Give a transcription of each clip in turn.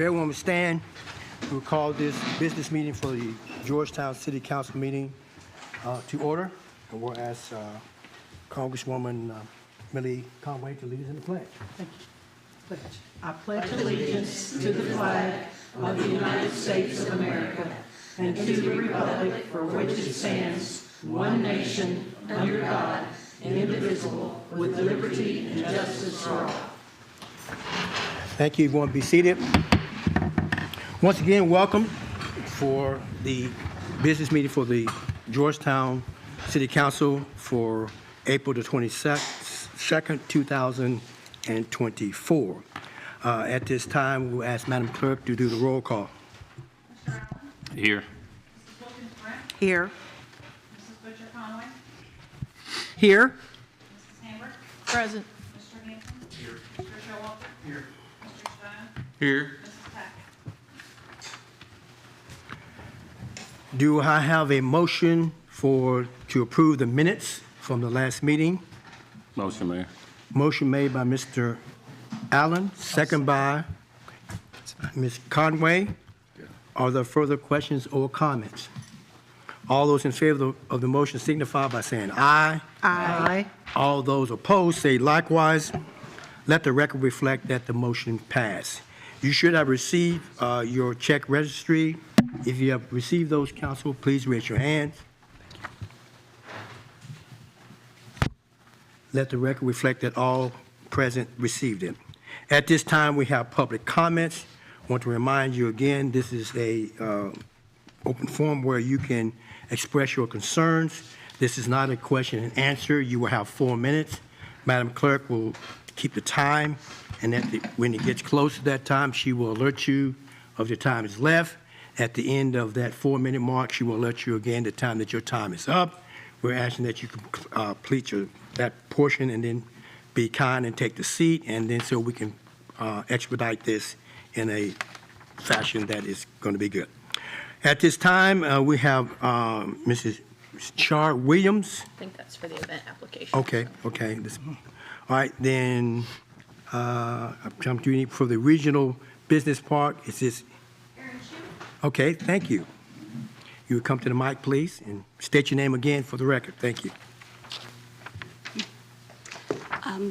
everyone will stand. We'll call this business meeting for the Georgetown City Council meeting to order. And we'll ask Congresswoman Millie Conway to lead us in the pledge. Thank you. Pledge. I pledge allegiance to the flag of the United States of America and to the republic for which it stands, one nation, under God, indivisible, with liberty and justice for all. Thank you. Everyone be seated. Once again, welcome for the business meeting for the Georgetown City Council for April the 22nd, 2024. At this time, we'll ask Madam Clerk to do the roll call. Mr. Allen? Here. Mrs. Wilkins-Brent? Here. Mrs. Butcher-Conway? Here. Mrs. Hamburg? Present. Mr. Hanson? Here. Mr. Showalter? Here. Mr. Stein? Here. Mrs. Tackett? Do I have a motion to approve the minutes from the last meeting? Motion, Mayor. Motion made by Mr. Allen, second by Ms. Conway. Are there further questions or comments? All those in favor of the motion signify by saying aye. Aye. All those opposed say likewise. Let the record reflect that the motion passed. You should have received your check registry. If you have received those, council, please raise your hands. Let the record reflect that all present received it. At this time, we have public comments. I want to remind you again, this is a open forum where you can express your concerns. This is not a question and answer. You will have 4 minutes. Madam Clerk will keep the time, and when it gets close to that time, she will alert you of the time is left. At the end of that 4-minute mark, she will alert you again the time that your time is up. We're asking that you complete that portion and then be kind and take the seat, and then so we can expedite this in a fashion that is going to be good. At this time, we have Mrs. Char Williams. I think that's for the event application. Okay. All right, then I'm doing it for the regional business park. Is this? Aaron Shue? Okay, thank you. You would come to the mic, please, and state your name again for the record. Thank you.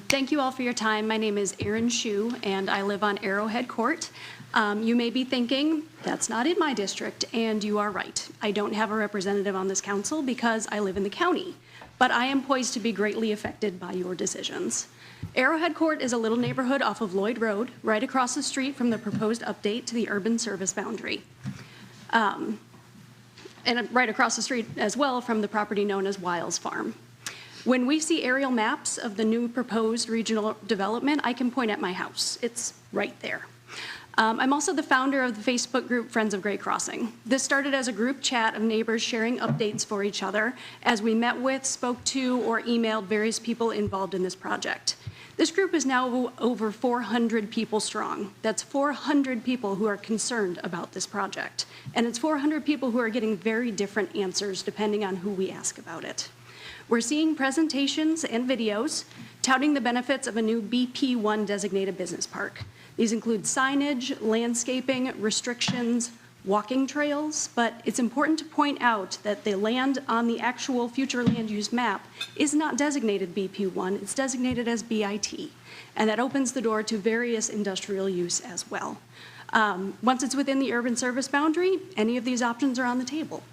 Thank you all for your time. My name is Erin Shue, and I live on Arrowhead Court. You may be thinking, that's not in my district, and you are right. I don't have a representative on this council because I live in the county, but I am poised to be greatly affected by your decisions. Arrowhead Court is a little neighborhood off of Lloyd Road, right across the street from the proposed update to the urban service boundary. And right across the street as well from the property known as Wiles Farm. When we see aerial maps of the new proposed regional development, I can point at my house. It's right there. I'm also the founder of the Facebook group Friends of Gray Crossing. This started as a group chat of neighbors sharing updates for each other as we met with, spoke to, or emailed various people involved in this project. This group is now over 400 people strong. That's 400 people who are concerned about this project. And it's 400 people who are getting very different answers depending on who we ask about it. We're seeing presentations and videos touting the benefits of a new BP1 designated business park. These include signage, landscaping, restrictions, walking trails, but it's important to point out that the land on the actual future land use map is not designated BP1, it's designated as BIT, and that opens the door to various industrial use as well. Once it's within the urban service boundary, any of these options are on the table.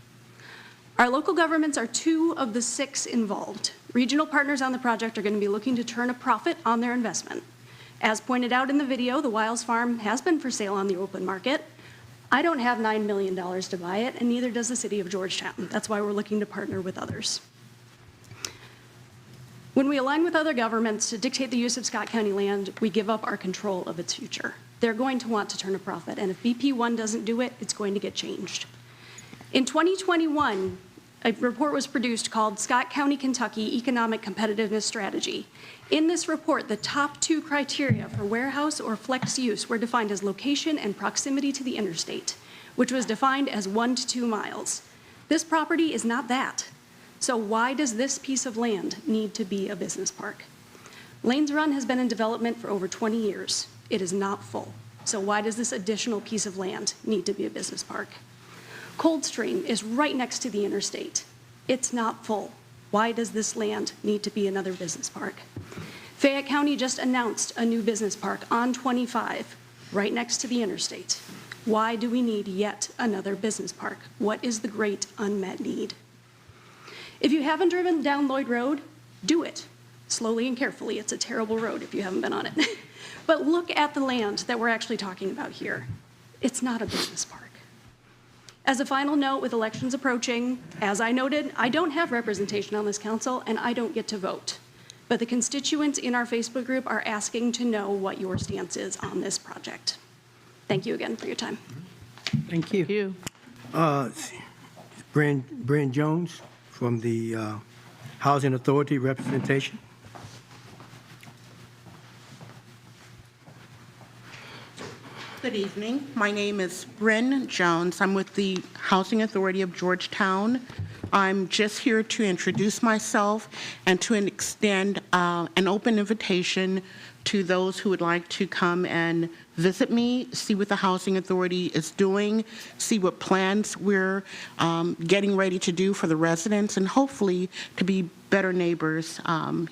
Our local governments are 2 of the 6 involved. Regional partners on the project are going to be looking to turn a profit on their investment. As pointed out in the video, the Wiles Farm has been for sale on the open market. I don't have $9 million to buy it, and neither does the city of Georgetown. That's why we're looking to partner with others. When we align with other governments to dictate the use of Scott County land, we give up our control of its future. They're going to want to turn a profit, and if BP1 doesn't do it, it's going to get changed. In 2021, a report was produced called Scott County, Kentucky Economic Competitiveness Strategy. In this report, the top 2 criteria for warehouse or flex use were defined as location and proximity to the interstate, which was defined as 1 to 2 miles. This property is not that. So why does this piece of land need to be a business park? Lanes Run has been in development for over 20 years. It is not full. So why does this additional piece of land need to be a business park? Coldstream is right next to the interstate. It's not full. Why does this land need to be another business park? Fayette County just announced a new business park on 25, right next to the interstate. Why do we need yet another business park? What is the great unmet need? If you haven't driven down Lloyd Road, do it. Slowly and carefully. It's a terrible road if you haven't been on it. But look at the land that we're actually talking about here. It's not a business park. As a final note, with elections approaching, as I noted, I don't have representation on this council and I don't get to vote. But the constituents in our Facebook group are asking to know what your stance is on this project. Thank you again for your time. Thank you. Bryn Jones from the Housing Authority representation. Good evening. My name is Bryn Jones. I'm with the Housing Authority of Georgetown. I'm just here to introduce myself and to extend an open invitation to those who would like to come and visit me, see what the Housing Authority is doing, see what plans we're getting ready to do for the residents, and hopefully to be better neighbors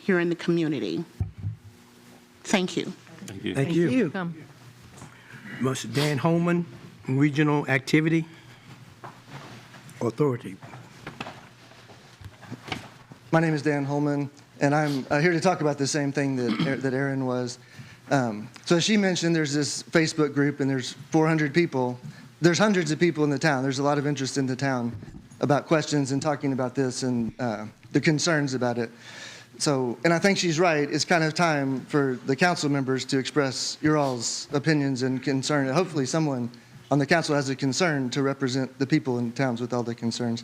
here in the community. Thank you. Thank you. Mr. Dan Holman, Regional Activity Authority. My name is Dan Holman, and I'm here to talk about the same thing that Erin was. So as she mentioned, there's this Facebook group, and there's 400 people. There's hundreds of people in the town. There's a lot of interest in the town about questions and talking about this and the concerns about it. So, and I think she's right. It's kind of time for the council members to express your all's opinions and concern. Hopefully someone on the council has a concern to represent the people in towns with all the concerns.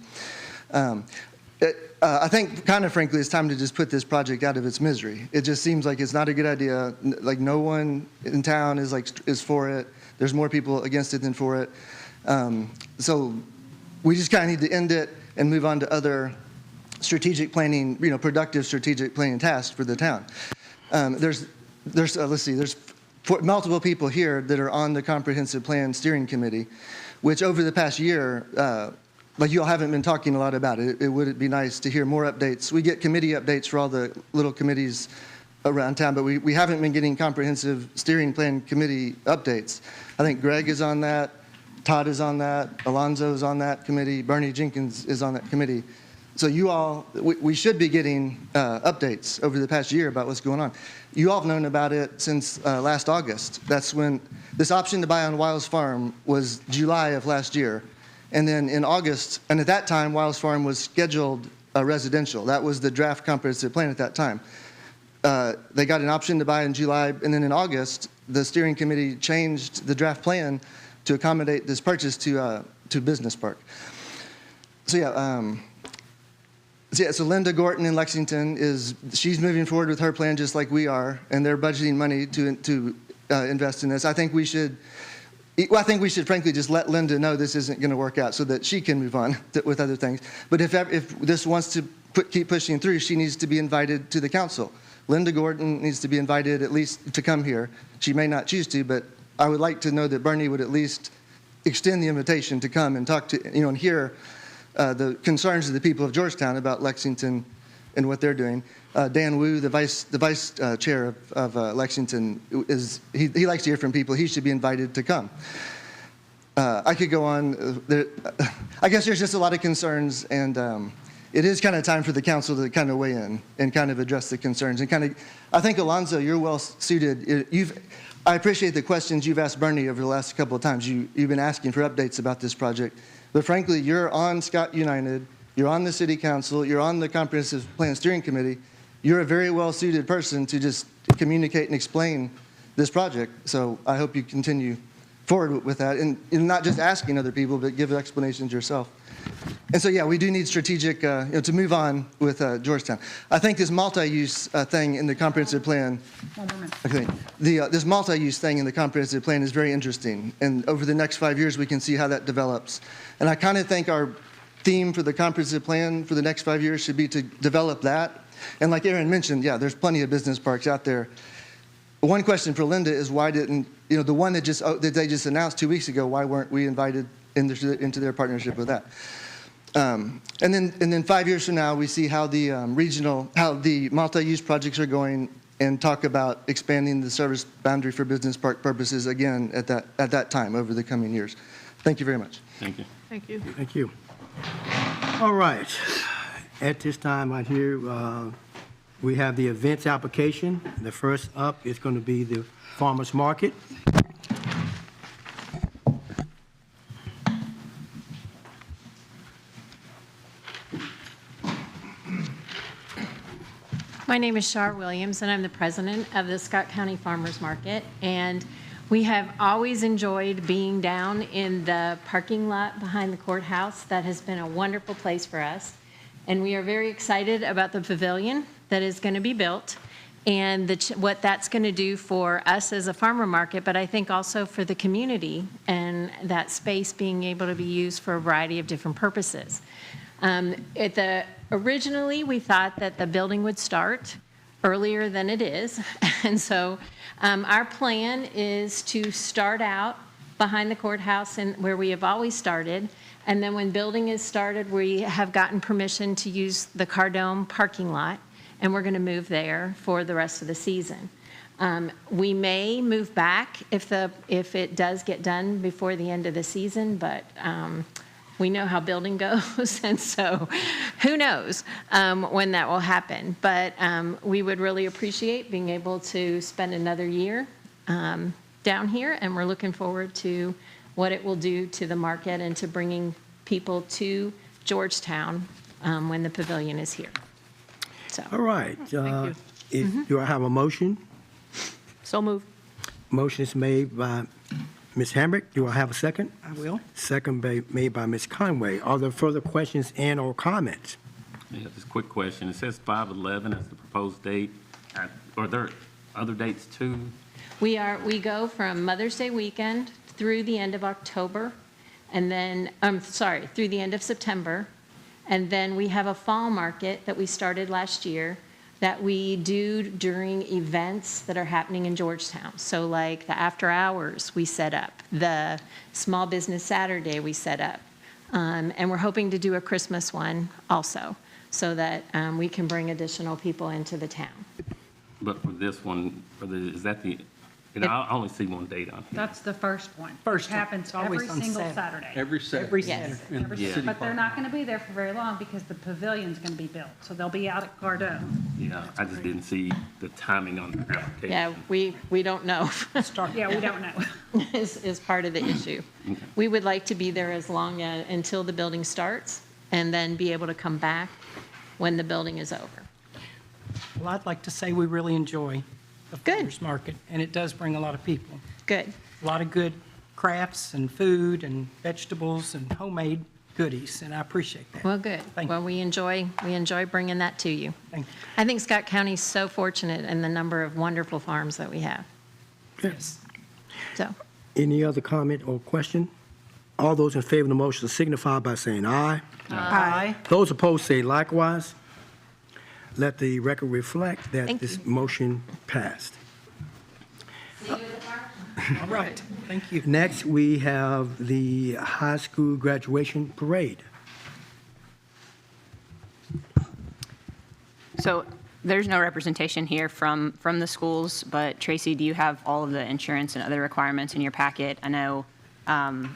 I think, kind of frankly, it's time to just put this project out of its misery. It just seems like it's not a good idea. Like, no one in town is for it. There's more people against it than for it. So we just kind of need to end it and move on to other strategic planning, productive strategic planning tasks for the town. There's multiple people here that are on the Comprehensive Plan Steering Committee, which over the past year, like, you all haven't been talking a lot about it. It would be nice to hear more updates. We get committee updates for all the little committees around town, but we haven't been getting Comprehensive Steering Plan Committee updates. I think Greg is on that, Todd is on that, Alonzo is on that committee, Bernie Jenkins is on that committee. So you all, we should be getting updates over the past year about what's going on. You all have known about it since last August. That's when this option to buy on Wiles Farm was July of last year. And then in August, and at that time, Wiles Farm was scheduled residential. That was the draft comprehensive plan at that time. They got an option to buy in July, and then in August, the steering committee changed the draft plan to accommodate this purchase to Business Park. So yeah, so Linda Gorton in Lexington she's moving forward with her plan just like we are, and they're budgeting money to invest in this. I think we should frankly just let Linda know this isn't going to work out so that she can move on with other things. But if this wants to keep pushing through, she needs to be invited to the council. Linda Gorton needs to be invited at least to come here. She may not choose to, but I would like to know that Bernie would at least extend the invitation to come and talk to, and hear the concerns of the people of Georgetown about Lexington and what they're doing. Dan Wu, the vice chair of Lexington, he likes to hear from people. He should be invited to come. I could go on. I guess there's just a lot of concerns, and it is kind of time for the council to kind of weigh in and kind of address the concerns. And I think, Alonzo, you're well suited. I appreciate the questions you've asked Bernie over the last couple of times. You've been asking for updates about this project. But frankly, you're on Scott United, you're on the city council, you're on the Comprehensive Plan Steering Committee. You're a very well-suited person to just communicate and explain this project. So I hope you continue forward with that, and not just asking other people, but give explanations yourself. And so, yeah, we do need strategic, to move on with Georgetown. I think this multi-use thing in the comprehensive plan, this multi-use thing in the comprehensive plan is very interesting. And over the next 5 years, we can see how that develops. And I kind of think our theme for the comprehensive plan for the next 5 years should be to develop that. And like Erin mentioned, yeah, there's plenty of business parks out there. one question for Linda is why didn't, the one that they just announced 2 weeks ago, why weren't we invited into their partnership with that? And then 5 years from now, we see how the multi-use projects are going and talk about expanding the service boundary for business park purposes again at that time over the coming years. Thank you very much. Thank you. Thank you. Thank you. All right. At this time right here, we have the events application. The first up is going to be the farmer's market. My name is Shar Williams, and I'm the president of the Scott County Farmers Market. And we have always enjoyed being down in the parking lot behind the courthouse. That has been a wonderful place for us. And we are very excited about the pavilion that is going to be built and what that's going to do for us as a farmer market, but I think also for the community and that space being able to be used for a variety of different purposes. Originally, we thought that the building would start earlier than it is. And so our plan is to start out behind the courthouse and where we have always started. And then when building is started, we have gotten permission to use the Cardome parking lot, and we're going to move there for the rest of the season. We may move back if it does get done before the end of the season, but we know how building goes, and so who knows when that will happen. But we would really appreciate being able to spend another year down here, and we're looking forward to what it will do to the market and to bringing people to Georgetown when the pavilion is here. So. All right. Thank you. Do I have a motion? So moved. Motion is made by Ms. Hambrick. Do I have a second? I will. Second made by Ms. Conway. Are there further questions and/or comments? Yeah, just a quick question. It says 5/11 as the proposed date. Are there other dates too? We go from Mother's Day weekend through the end of October, and then, through the end of September. And then we have a fall market that we started last year that we do during events that are happening in Georgetown. So like the after hours we set up, the Small Business Saturday we set up. And we're hoping to do a Christmas one also, so that we can bring additional people into the town. But for this one, is that I only see one date on here. That's the first one. First It one. happens It's always every on single Saturday. Saturday. Every Saturday. Every Yes. Saturday. in Every the Yeah. city But they're park. not going to be there for very long because the pavilion's going to be built. So they'll be out at Cardone. Yeah, I just didn't see the timing on the application. Yeah, we don't know. Yeah, we don't know. is part of the issue. We would like to be there as long until the building starts, and then be able to come back when the building is over. Well, I'd like to say we really enjoy the Good. farmers market, and it does bring a lot of people. Good. A lot of good crafts and food and vegetables and homemade goodies, and I appreciate that. Well, good. Thank Well, we enjoy bringing that to you. Thank you. I think Scott County's so fortunate in the number of wonderful farms that we have. Yes. So, Any other comment or question? All those in favor of the motion signify by saying aye. Aye. Those opposed say likewise. Let the record reflect that Thank this you. motion passed. All right. Thank you. Next, we have the high school graduation parade. So there's no representation here from the schools, but Tracy, do you have all of the insurance and other requirements in your packet? I know, I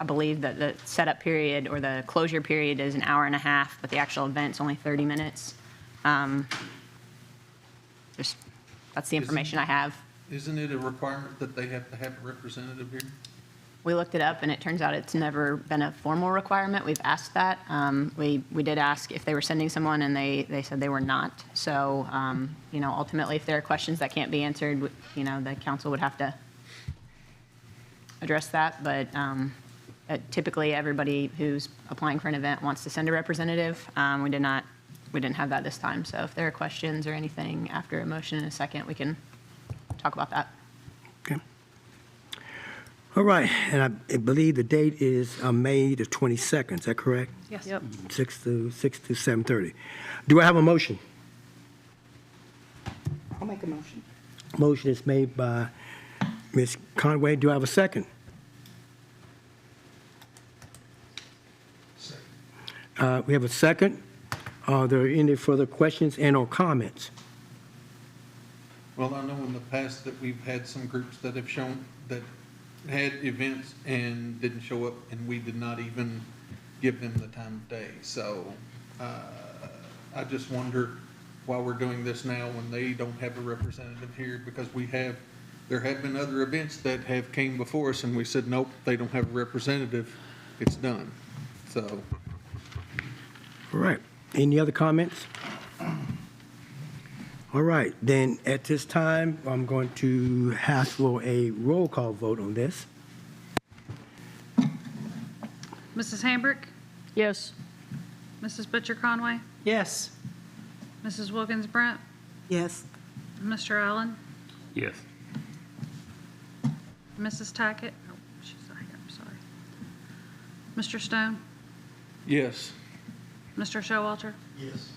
believe that the setup period or the closure period is an hour and a half, but the actual event's only 30 minutes. That's the information I have. Isn't it a requirement that they have to have a representative here? We looked it up, and it turns out it's never been a formal requirement. We've asked that. We did ask if they were sending someone, and they said they were not. So, ultimately, if there are questions that can't be answered, the council would have to address that. But typically, everybody who's applying for an event wants to send a representative. We didn't have that this time. So if there are questions or anything after a motion in a second, we can talk about that. Okay. All right, and I believe the date is May the 22nd, is that correct? Yes. Yep. 6 to 7:30. Do I have a motion? I'll make a motion. Motion is made by Ms. Conway. Do I have a second? We have a second. Are there any further questions and/or comments? Well, I know in the past that we've had some groups that have shown, that had events and didn't show up, and we did not even give them the time of day. So I just wonder why we're doing this now when they don't have a representative here, because there have been other events that have came before us, and we said, nope, they don't have a representative, it's done. So. All right. Any other comments? All right. Then at this time, I'm going to ask for a roll call vote on this. Mrs. Hambrick? Yes. Mrs. Butcher Conway? Yes. Mrs. Wilkins Brent? Yes. Mr. Allen? Yes. Mrs. Tackett? Oh, she's not here, I'm sorry. Mr. Stone? Yes. Mr. Showalter? Yes.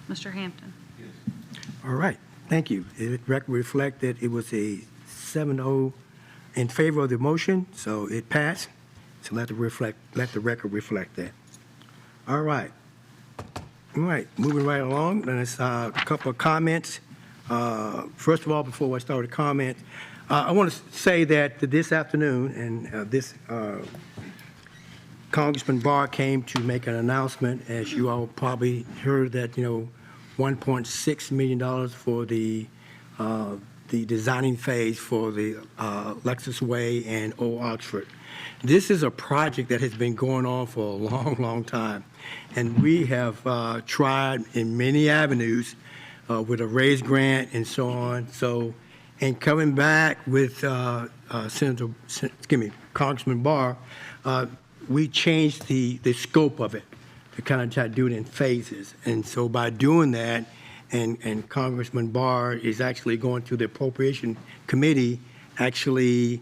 Mr. Hampton? All right. Thank you. The record reflect that it was a 7-0 in favor of the motion, so it passed. So let the record reflect that. All right. All right, moving right along, there's a couple of comments. First of all, before I start with the comment, I want to say that this afternoon, and Congressman Barr came to make an announcement, as you all probably heard, that, $1.6 million for the designing phase for the Lexus Way and Old Oxford. This is a project that has been going on for a long, long time. And we have tried in many avenues with a raised grant and so on. So, and coming back with Congressman Barr, we changed the scope of it to kind of try to do it in phases. And so by doing that, and Congressman Barr is actually going to the Appropriation Committee, actually,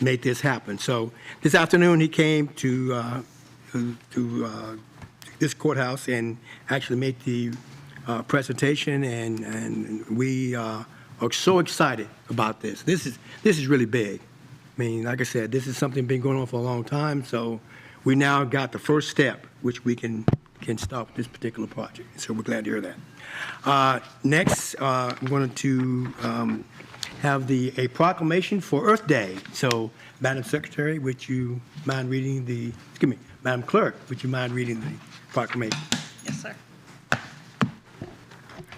make this happen. So this afternoon he came to this courthouse and actually made the presentation, and we are so excited about this. This is really big. I mean, like I said, this is something been going on for a long time. So we now got the first step, which we can start with this particular project. So we're glad to hear that. Next, I'm going to have a proclamation for Earth Day. So, Madam Secretary, would you mind reading Madam Clerk, would you mind reading the proclamation? Yes, sir.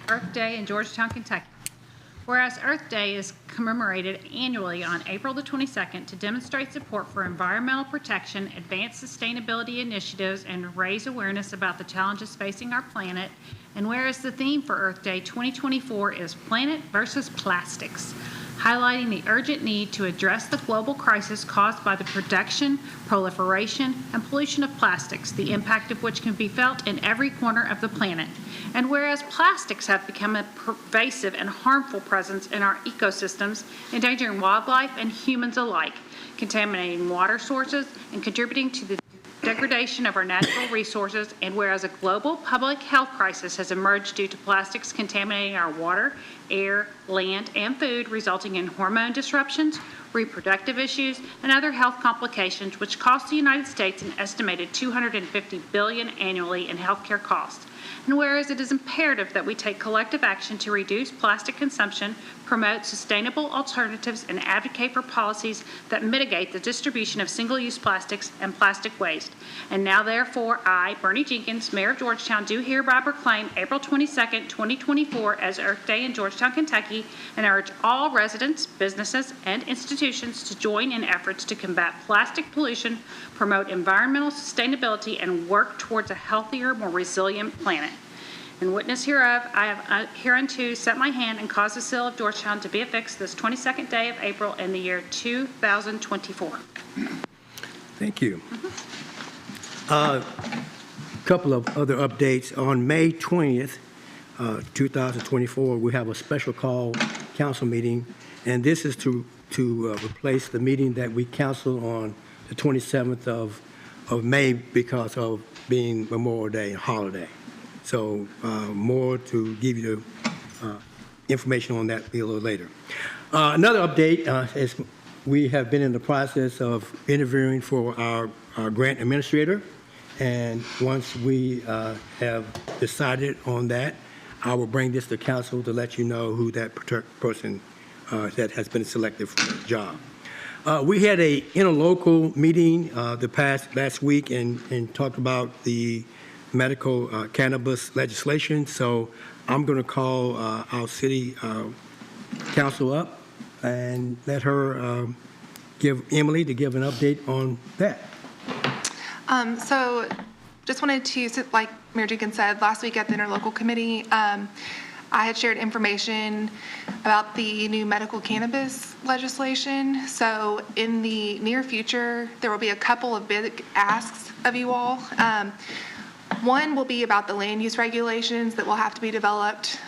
Earth Day in Georgetown, Kentucky. Whereas Earth Day is commemorated annually on April the 22nd to demonstrate support for environmental protection, advance sustainability initiatives, and raise awareness about the challenges facing our planet, and whereas the theme for Earth Day 2024 is Planet versus Plastics, highlighting the urgent need to address the global crisis caused by the production, proliferation, and pollution of plastics, the impact of which can be felt in every corner of the planet. And whereas plastics have become a pervasive and harmful presence in our ecosystems, endangering wildlife and humans alike, contaminating water sources and contributing to the degradation of our natural resources, and whereas a global public health crisis has emerged due to plastics contaminating our water, air, land, and food, resulting in hormone disruptions, reproductive issues, and other health complications, which cost the United States an estimated $250 billion annually in healthcare costs. And whereas it is imperative that we take collective action to reduce plastic consumption, promote sustainable alternatives, and advocate for policies that mitigate the distribution of single-use plastics and plastic waste. And now, therefore, I, Bernie Jenkins, Mayor of Georgetown, do hereby proclaim April 22nd, 2024 as Earth Day in Georgetown, Kentucky, and urge all residents, businesses, and institutions to join in efforts to combat plastic pollution, promote environmental sustainability, and work towards a healthier, more resilient planet. In witness hereof, I have hereunto set my hand and caused the seal of Georgetown to be affixed this 22nd day of April in the year 2024. Thank you. Couple of other updates. On May 20th, 2024, we have a special call council meeting, and this is to replace the meeting that we canceled on the 27th of May because of being Memorial Day and holiday. So more to give you information on that a little later. Another update is we have been in the process of interviewing for our grant administrator, and once we have decided on that, I will bring this to council to let you know who that person that has been selected for the job. We had a interlocal meeting last week and talked about the medical cannabis legislation. So I'm going to call our city council up and let her give Emily to give an update on that. So just wanted to, like Mayor Jenkins said, last week at the interlocal committee, I had shared information about the new medical cannabis legislation. So in the near future, there will be a couple of big asks of you all. One will be about the land use regulations that will have to be developed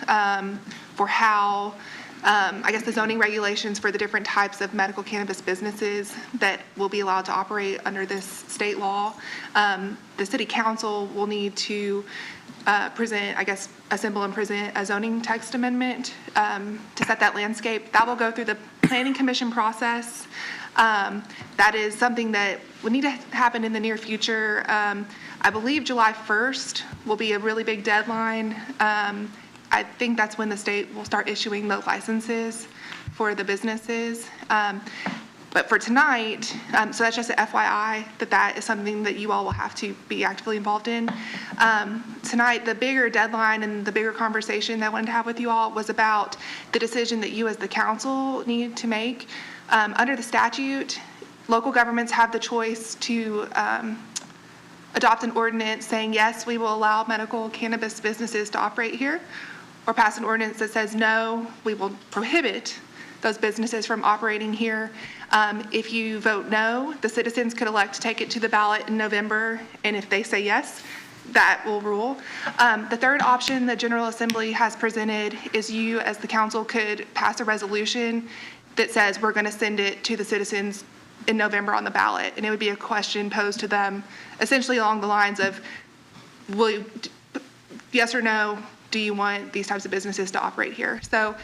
for how, I guess, the zoning regulations for the different types of medical cannabis businesses that will be allowed to operate under this state law. The city council will need to present, I guess, assemble and present a zoning text amendment to set that landscape. That will go through the planning commission process. That is something that would need to happen in the near future. I believe July 1st will be a really big deadline. I think that's when the state will start issuing the licenses for the businesses. But for tonight, so that's just an FYI that is something that you all will have to be actively involved in. Tonight, the bigger deadline and the bigger conversation that I wanted to have with you all was about the decision that you as the council need to make. Under the statute, local governments have the choice to adopt an ordinance saying, yes, we will allow medical cannabis businesses to operate here, or pass an ordinance that says, no, we will prohibit those businesses from operating here. If you vote no, the citizens could elect to take it to the ballot in November, and if they say yes, that will rule. The third option the General Assembly has presented is you as the council could pass a resolution that says we're going to send it to the citizens in November on the ballot, and it would be a question posed to them essentially along the lines of, will you, yes or no, do you want these types of businesses to operate here? So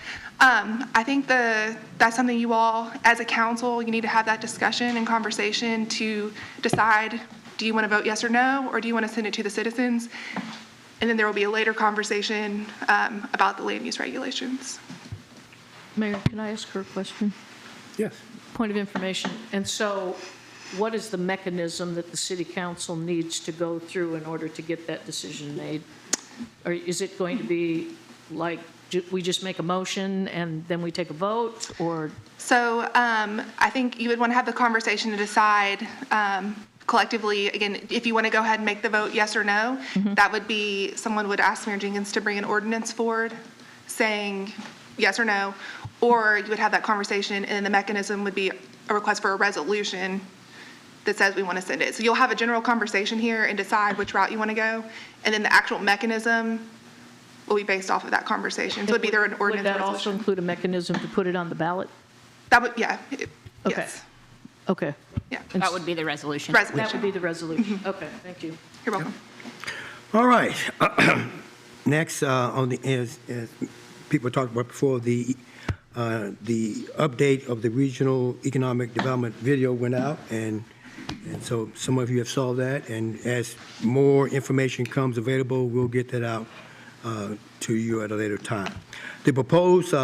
I think that's something you all, as a council, you need to have that discussion and conversation to decide, do you want to vote yes or no, or do you want to send it to the citizens? And then there will be a later conversation about the land use regulations. Mayor, can I ask her a question? Yes. Point of information. And so what is the mechanism that the city council needs to go through in order to get that decision made? Or is it going to be like we just make a motion and then we take a vote, or? So I think you would want to have the conversation to decide collectively, again, if you want to go ahead and make the vote yes or no, that would be, someone would ask Mayor Jenkins to bring an ordinance forward saying yes or no, or you would have that conversation and the mechanism would be a request for a resolution that says we want to send it. So you'll have a general conversation here and decide which route you want to go, and then the actual mechanism will be based off of that conversation. So it would be either an ordinance or Would that also resolution. include a mechanism to put it on the ballot? That would, yeah. Okay. Yes. Okay. Yeah. That would be the resolution. That would Resolution. be the resolution. Okay, thank you. You're welcome. All right. Next on the as people talked about before, the update of the regional economic development video went out, and so some of you have saw that, and as more information comes available, we'll get that out to you at a later time. The proposed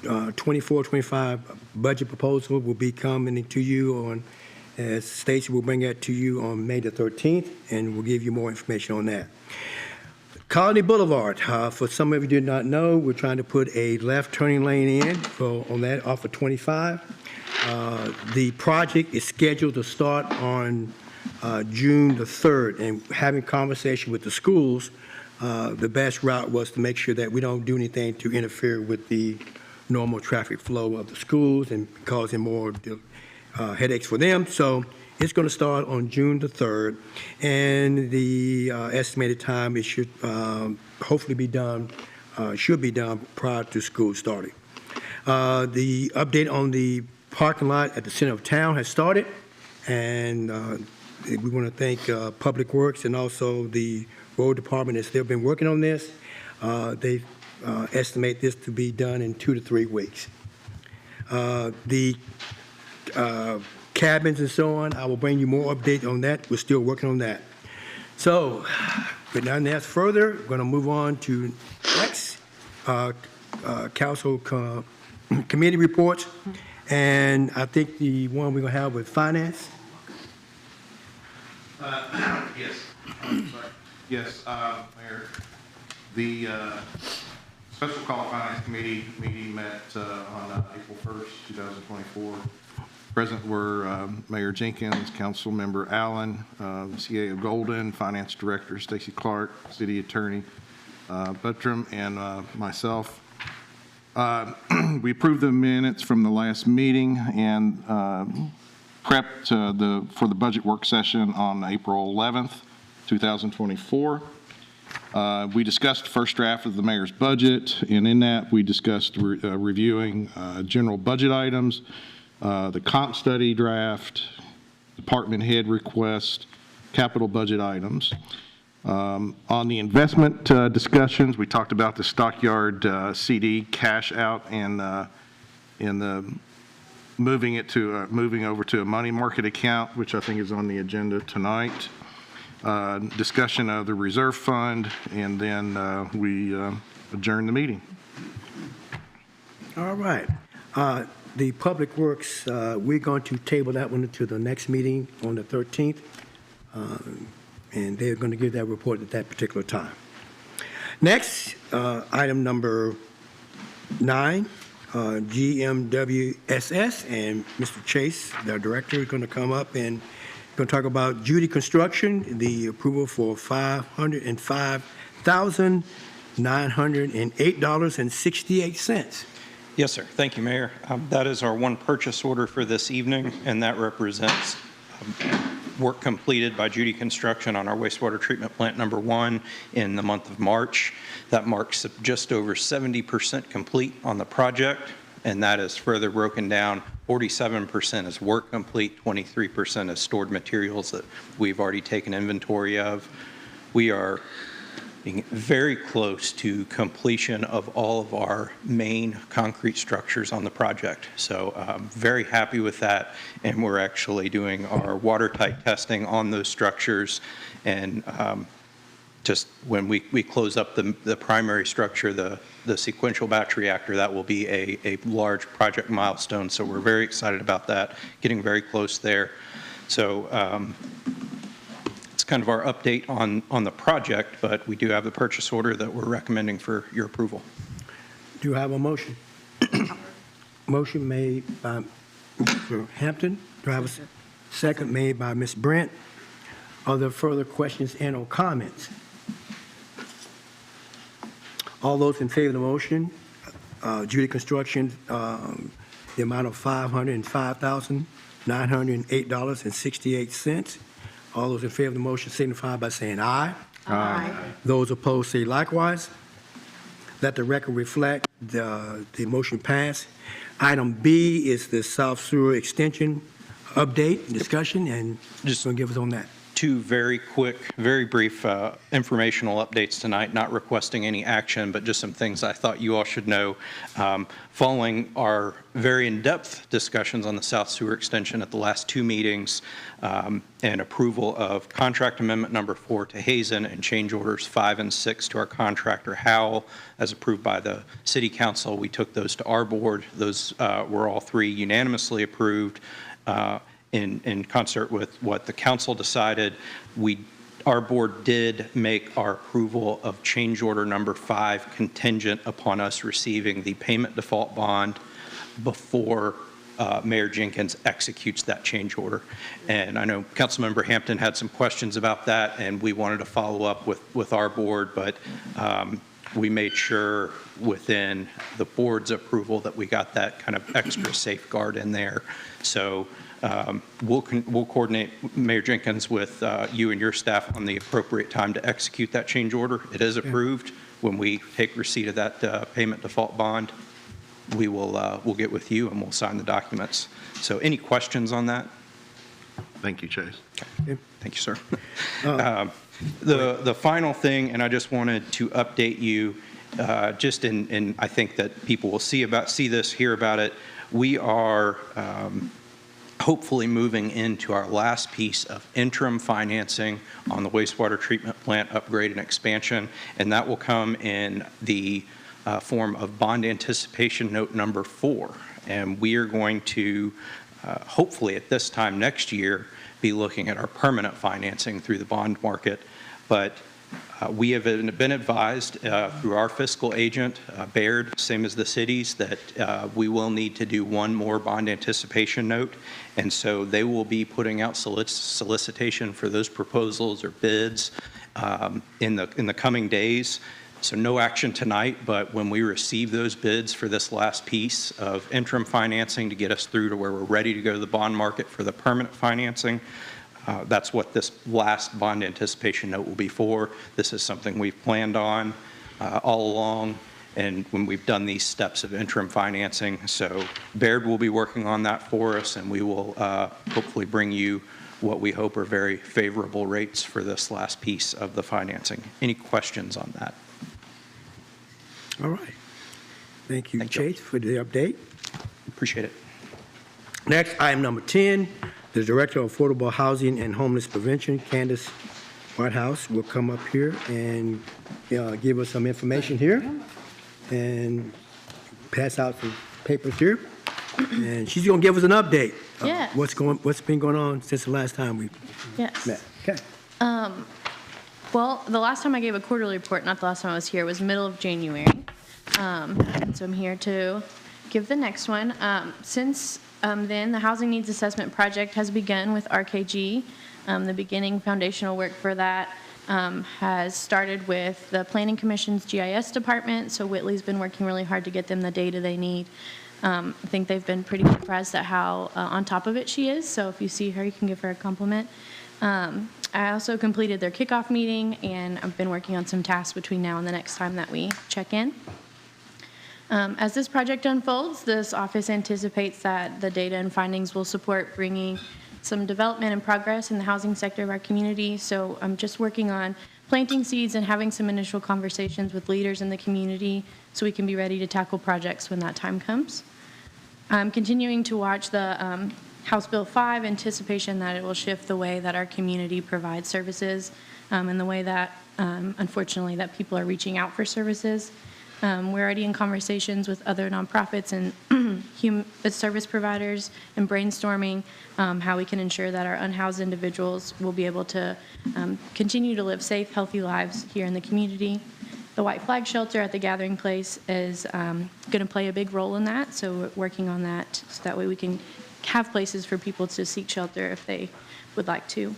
24-25 budget proposal will be coming to you on, as Stacy will bring that to you on May the 13th, and we'll give you more information on that. Colony Boulevard, for some of you did not know, we're trying to put a left turning lane in on that off of 25. The project is scheduled to start on June the 3rd, and having conversation with the schools, the best route was to make sure that we don't do anything to interfere with the normal traffic flow of the schools and causing more headaches for them. So it's going to start on June the 3rd, and the estimated time, it should hopefully be done, should be done prior to school starting. The update on the parking lot at the center of town has started, and we want to thank Public Works and also the road department that's still been working on this. They've estimate this to be done in 2 to 3 weeks. The cabins and so on, I will bring you more updates on that. We're still working on that. So, with nothing else further, we're going to move on to next council committee reports. And I think the one we're going to have with finance. Yes. Sorry. Yes, Mayor. The Special Call Finance Committee meeting met on April 1st, 2024. Present were Mayor Jenkins, Councilmember Allen, CAO Golden, Finance Director Stacy Clark, City Attorney Buttram, and myself. We approved the minutes from the last meeting and prepped for the budget work session on April 11th, 2024. We discussed the first draft of the mayor's budget, and in that we discussed reviewing general budget items, the comp study draft, department head request, capital budget items. On the investment discussions, we talked about the Stockyard CD cash out and the moving over to a money market account, which I think is on the agenda tonight. Discussion of the reserve fund, and then we adjourn the meeting. All right. The Public Works, we're going to table that one to the next meeting on the 13th. And they're going to give that report at that particular time. Next, item number 9, GMWSS, and Mr. Chase, the director, is going to come up and going to talk about Judy Construction, the approval for $505,908.68. Yes, sir. Thank you, Mayor. That is our one purchase order for this evening, and that represents work completed by Judy Construction on our wastewater treatment plant number 1 in the month of March. That marks just over 70% complete on the project, and that is further broken down. 47% is work complete, 23% is stored materials that we've already taken inventory of. We are being very close to completion of all of our main concrete structures on the project. So very happy with that, and we're actually doing our watertight testing on those structures, and just when we close up the primary structure, the sequential batch reactor, that will be a large project milestone. So we're very excited about that, getting very close there. So it's kind of our update on the project, but we do have the purchase order that we're recommending for your approval. Do you have a motion? Motion made by Mr. Hampton. Do I have a second made by Ms. Brent? Are there further questions and or comments? All those in favor of the motion, Judy Construction, the amount of $505,908.68. All those in favor of the motion signify by saying aye. Aye. Those opposed say likewise. Let the record reflect the motion passed. Item B is the South Sewer Extension update, discussion, and just going to give us on that. Two very quick, very brief informational updates tonight, not requesting any action, but just some things I thought you all should know. Following our very in-depth discussions on the South Sewer Extension at the last 2 meetings, and approval of contract amendment number 4 to Hazen and change orders 5 and 6 to our contractor Howell, as approved by the City Council, we took those to our board. Those were all 3 unanimously approved. In concert with what the council decided, our board did make our approval of change order number 5 contingent upon us receiving the payment default bond before Mayor Jenkins executes that change order. And I know Councilmember Hampton had some questions about that, and we wanted to follow up with our board, but we made sure within the board's approval that we got that kind of extra safeguard in there. So we'll coordinate, Mayor Jenkins, with you and your staff on the appropriate time to execute that change order. It is approved. When we take receipt of that payment default bond, we'll get with you and we'll sign the documents. So any questions on that? Thank you, Chase. Okay. Thank you, sir. The final thing, and I just wanted to update you, just I think that people will see this, hear about it. We are hopefully moving into our last piece of interim financing on the wastewater treatment plant upgrade and expansion, and that will come in the form of bond anticipation note number 4. And we are going to, hopefully at this time next year, be looking at our permanent financing through the bond market. But we have been advised through our fiscal agent, Baird, same as the cities, that we will need to do one more bond anticipation note. And so they will be putting out solicitation for those proposals or bids in the coming days. So no action tonight, but when we receive those bids for this last piece of interim financing to get us through to where we're ready to go to the bond market for the permanent financing, that's what this last bond anticipation note will be for. This is something we've planned on all along, and when we've done these steps of interim financing. So Baird will be working on that for us, and we will hopefully bring you what we hope are very favorable rates for this last piece of the financing. Any questions on that? All right. Thank you, Chase, for the update. Appreciate it. Next, item number 10, the Director of Affordable Housing and Homeless Prevention, Candace Whitehouse, will come up here and give us some information here and pass out some papers here. And she's going to give us an update of Yes. what's been going on since the last time we Yes. met. Okay. Well, the last time I gave a quarterly report, not the last time I was here, was middle of January. And so I'm here to give the next one. Since then, the Housing Needs Assessment Project has begun with RKG. The beginning foundational work for that has started with the Planning Commission's GIS department. So Whitley's been working really hard to get them the data they need. I think they've been pretty impressed at how on top of it she is. So if you see her, you can give her a compliment. I also completed their kickoff meeting, and I've been working on some tasks between now and the next time that we check in. As this project unfolds, this office anticipates that the data and findings will support bringing some development and progress in the housing sector of our community. So I'm just working on planting seeds and having some initial conversations with leaders in the community so we can be ready to tackle projects when that time comes. I'm continuing to watch the House Bill 5, anticipation that it will shift the way that our community provides services and the way that, unfortunately, that people are reaching out for services. We're already in conversations with other nonprofits and service providers and brainstorming how we can ensure that our unhoused individuals will be able to continue to live safe, healthy lives here in the community. The White Flag Shelter at the Gathering Place is going to play a big role in that, so we're working on that so that way we can have places for people to seek shelter if they would like to.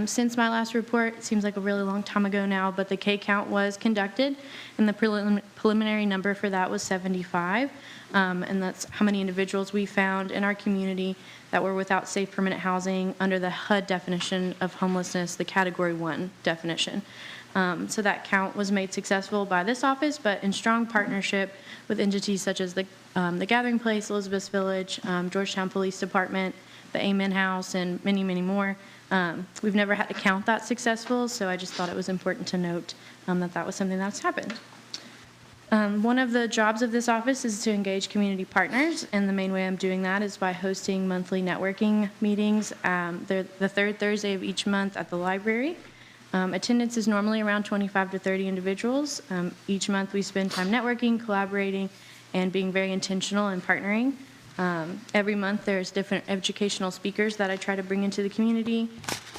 Since my last report, it seems like a really long time ago now, but the K count was conducted, and the preliminary number for that was 75, and that's how many individuals we found in our community that were without safe permanent housing under the HUD definition of homelessness, the Category 1 definition. So that count was made successful by this office, but in strong partnership with entities such as the Gathering Place, Elizabeth's Village, Georgetown Police Department, the Amen House, and many, many more. We've never had to count that successful, so I just thought it was important to note that that was something that's happened. One of the jobs of this office is to engage community partners, and the main way I'm doing that is by hosting monthly networking meetings. They're the third Thursday of each month at the library. Attendance is normally around 25 to 30 individuals. Each month we spend time networking, collaborating, and being very intentional in partnering. Every month there's different educational speakers that I try to bring into the community.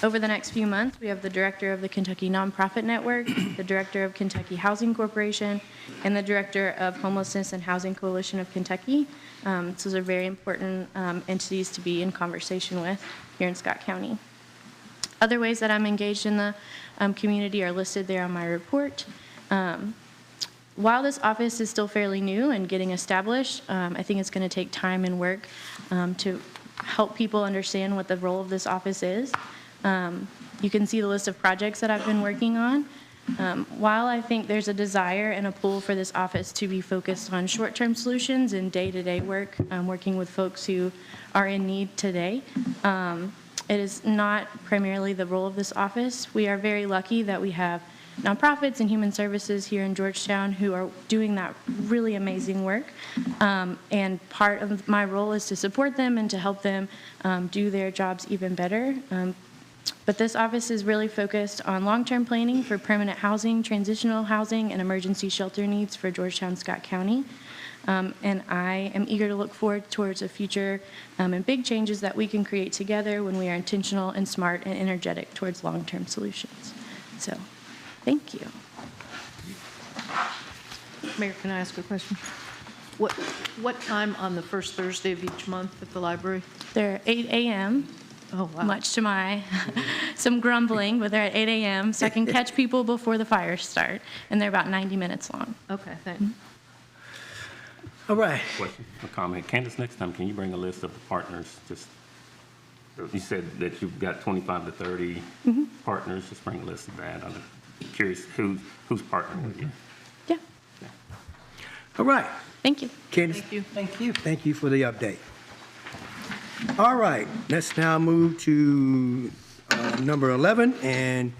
Over the next few months, we have the director of the Kentucky Nonprofit Network, the director of Kentucky Housing Corporation, and the director of Homelessness and Housing Coalition of Kentucky. So those are very important entities to be in conversation with here in Scott County. Other ways that I'm engaged in the community are listed there on my report. While this office is still fairly new and getting established, I think it's going to take time and work to help people understand what the role of this office is. You can see the list of projects that I've been working on. While I think there's a desire and a pull for this office to be focused on short-term solutions and day-to-day work, working with folks who are in need today, it is not primarily the role of this office. We are very lucky that we have nonprofits and human services here in Georgetown who are doing that really amazing work. And part of my role is to support them and to help them do their jobs even better. But this office is really focused on long-term planning for permanent housing, transitional housing, and emergency shelter needs for Georgetown, Scott County. And I am eager to look forward towards a future and big changes that we can create together when we are intentional and smart and energetic towards long-term solutions. So, thank you. Mayor, can I ask a question? What time on the first Thursday of each month at the library? They're 8 a.m. Oh, wow. Much to my some grumbling, but they're at 8 a.m. so I can catch people before the fires start, and they're about 90 minutes long. Okay, thanks. All right. Question or comment. Candace, next time, can you bring a list of the partners? Just, you said that you've got 25 to 30 partners. Just bring a list of that. I'm curious who's partnering with you. Yeah. All right. Thank you. Candace, Thank you. thank you. Thank you for the update. All right, let's now move to number 11, and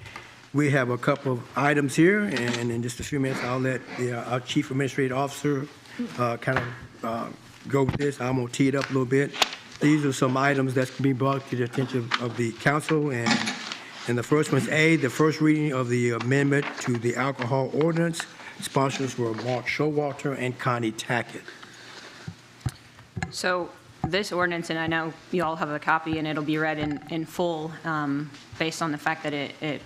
we have a couple of items here, and in just a few minutes, I'll let our Chief Administrative Officer kind of go with this. I'm going to tee it up a little bit. These are some items that can be brought to the attention of the council, and the first one's A, the first reading of the amendment to the alcohol ordinance. Sponsors were Mark Showalter and Connie Tackett. So this ordinance, and I know you all have a copy, and it'll be read in full based on the fact that it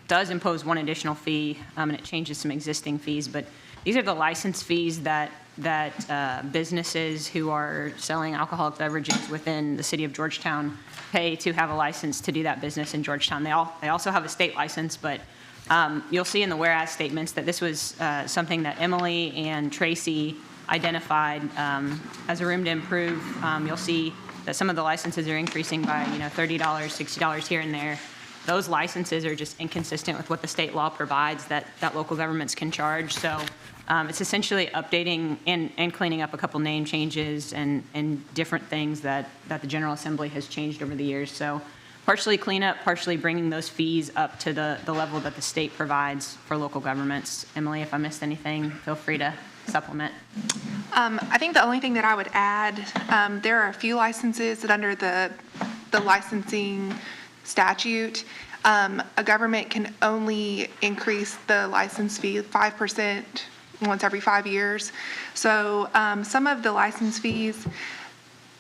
does impose one additional fee, and it changes some existing fees. But these are the license fees that businesses who are selling alcoholic beverages within the city of Georgetown pay to have a license to do that business in Georgetown. They also have a state license, but you'll see in the whereas statements that this was something that Emily and Tracy identified as a room to improve. You'll see that some of the licenses are increasing by $30, $60 here and there. Those licenses are just inconsistent with what the state law provides that local governments can charge. So it's essentially updating and cleaning up a couple name changes and different things that the General Assembly has changed over the years. So partially cleanup, partially bringing those fees up to the level that the state provides for local governments. Emily, if I missed anything, feel free to supplement. I think the only thing that I would add, there are a few licenses that under the licensing statute, a government can only increase the license fee 5% once every 5 years. So some of the license fees,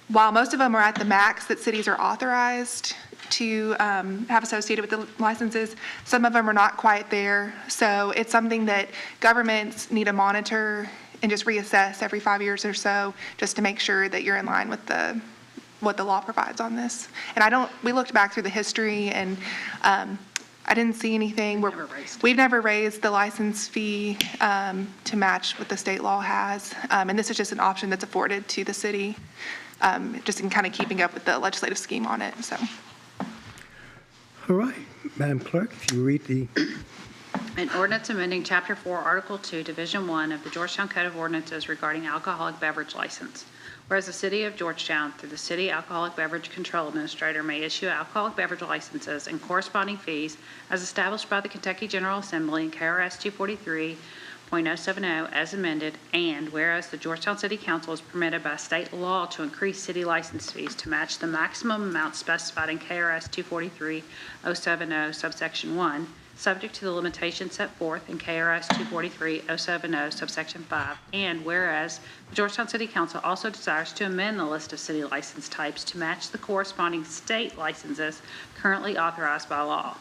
while most of them are at the max that cities are authorized to have associated with the licenses, some of them are not quite there. So it's something that governments need to monitor and just reassess every 5 years or so, just to make sure that you're in line with what the law provides on this. And we looked back through the history, and I didn't see anything where we've never raised the license fee to match what the state law has. And this is just an option that's afforded to the city, just in kind of keeping up with the legislative scheme on it. So. All right, Madam Clerk, if you read the... An ordinance amending Chapter 4, Article 2, Division 1 of the Georgetown Code of Ordinances regarding alcoholic beverage license. Whereas the City of Georgetown, through the City Alcoholic Beverage Control Administrator, may issue alcoholic beverage licenses and corresponding fees as established by the Kentucky General Assembly in KRS 243.070 as amended, and whereas the Georgetown City Council is permitted by state law to increase city license fees to match the maximum amount specified in KRS 243.070 subsection 1, subject to the limitations set forth in KRS 243.070 subsection 5, and whereas the Georgetown City Council also desires to amend the list of city license types to match the corresponding state licenses currently authorized by law.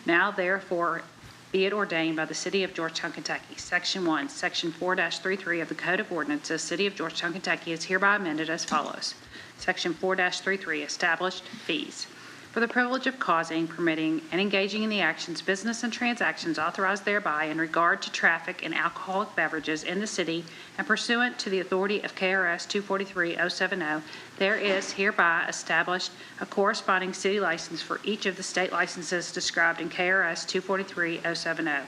Now, therefore, be it ordained by the City of Georgetown, Kentucky, Section 1, Section 4-33 of the Code of Ordinances, City of Georgetown, Kentucky is hereby amended as follows. Section 4-33, established fees. For the privilege of causing, permitting, and engaging in the actions, business, and transactions authorized thereby in regard to traffic and alcoholic beverages in the city and pursuant to the authority of KRS 243.070, there is hereby established a corresponding city license for each of the state licenses described in KRS 243.070.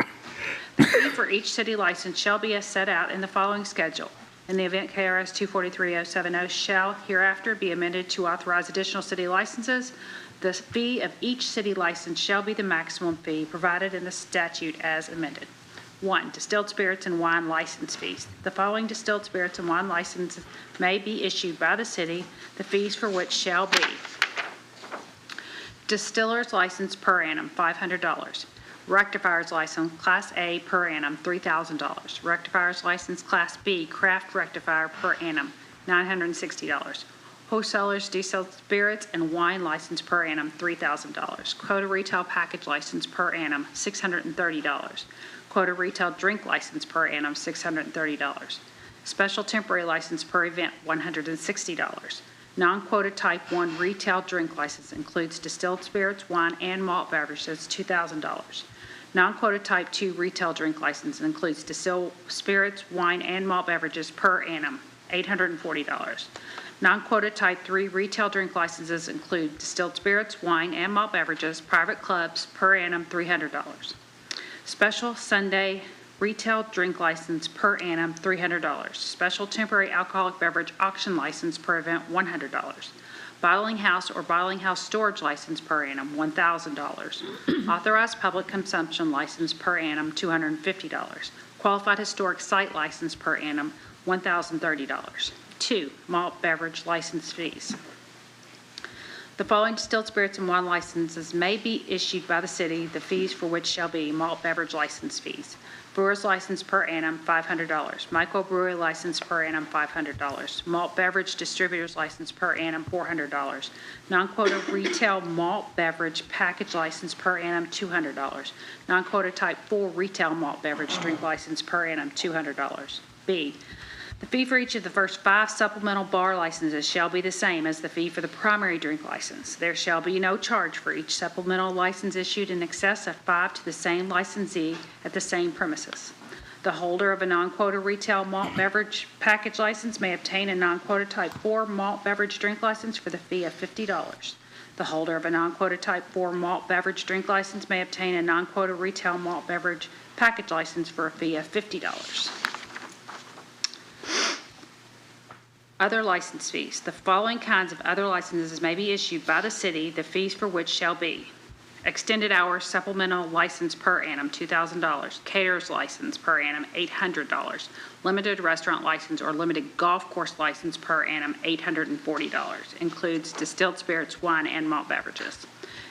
The fee for each city license shall be as set out in the following schedule. In the event KRS 243.070 shall hereafter be amended to authorize additional city licenses, The fee of each city license shall be the maximum fee provided in the statute as amended. 1, distilled spirits and wine license fees. The following distilled spirits and wine licenses may be issued by the city, the fees for which shall be: distiller's license per annum, $500. Rectifier's license, Class A per annum, $3,000. Rectifier's license, Class B, craft rectifier per annum, $960. Wholesaler's distilled spirits and wine license per annum, $3,000. Quota retail package license per annum, $630. Quota retail drink license per annum, $630. Special temporary license per event, $160. Non-quota type 1 retail drink license includes distilled spirits, wine, and malt beverages, $2,000. Non-quota type 2 retail drink license includes distilled spirits, wine, and malt beverages per annum, $840. Non-quota type 3 retail drink licenses include distilled spirits, wine, and malt beverages, private clubs, per annum, $300. Special Sunday retail drink license per annum, $300. Special temporary alcoholic beverage auction license per event, $100. Bottling house or bottling house storage license per annum, $1,000. Authorized public consumption license per annum, $250. Qualified historic site license per annum, $1,030. 2, malt beverage license fees. The following distilled spirits and wine licenses may be issued by the city, the fees for which shall be malt beverage license fees. Brewer's license per annum, $500. Microbrewery license per annum, $500. Malt beverage distributor's license per annum, $400. Non-quota retail malt beverage package license per annum, $200. Non-quota type 4 retail malt beverage drink license per annum, $200. B, the fee for each of the first 5 supplemental bar licenses shall be the same as the fee for the primary drink license. There shall be no charge for each supplemental license issued in excess of 5 to the same licensee at the same premises. The holder of a non-quota retail malt beverage package license may obtain a non-quota type 4 malt beverage drink license for the fee of $50. The holder of a non-quota type 4 malt beverage drink license may obtain a non-quota retail malt beverage package license for a fee of $50. Other license fees. The following kinds of other licenses may be issued by the city, the fees for which shall be: extended hours supplemental license per annum, $2,000. Caterer's license per annum, $800. Limited restaurant license or limited golf course license per annum, $840. Includes distilled spirits, wine, and malt beverages.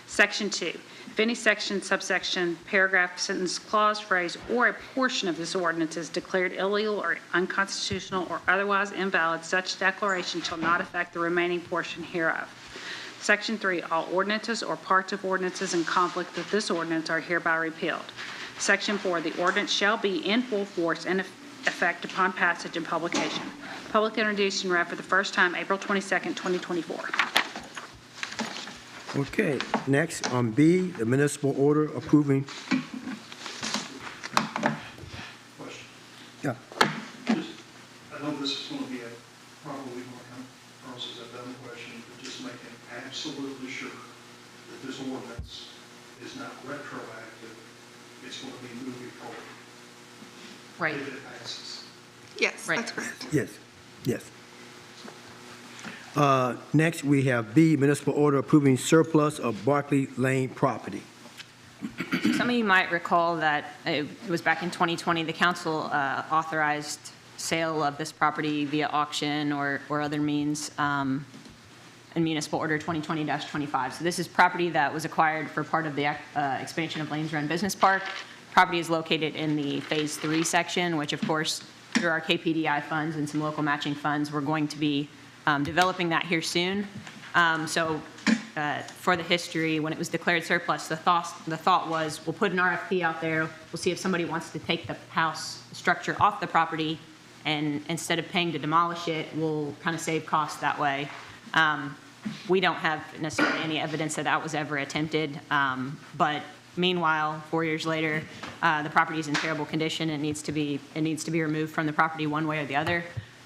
Section 2. If any section, subsection, paragraph, sentence, clause, phrase, or a portion of this ordinance is declared illegal or unconstitutional or otherwise invalid, such declaration shall not affect the remaining portion hereof. Section 3, all ordinances or parts of ordinances in conflict with this ordinance are hereby repealed. Section 4, the ordinance shall be in full force and effect upon passage and publication. Public introduced and read for the first time April 22nd, 2024. Okay, next on B, the municipal order approving. Question. Yeah. I know this is going to be probably going to come across as a dumb question, but just making absolutely sure that this ordinance is not retroactive. It's going to be moving forward. Right. If it passes. Yes, Right. that's correct. Yes, yes. Next, we have B, municipal order approving surplus of Barclay Lane property. Some of you might recall that it was back in 2020, the council authorized sale of this property via auction or other means in Municipal Order 2020-25. So this is property that was acquired for part of the expansion of Lanes Run Business Park. Property is located in the Phase 3 section, which of course, through our KPDI funds and some local matching funds, we're going to be developing that here soon. For the history, when it was declared surplus, the thought was we'll put an RFP out there, we'll see if somebody wants to take the house structure off the property, and instead of paying to demolish it, we'll kind of save costs that way. We don't have necessarily any evidence that that was ever attempted, but meanwhile, 4 years later, the property is in terrible condition. It needs to be removed from the property one way or the other.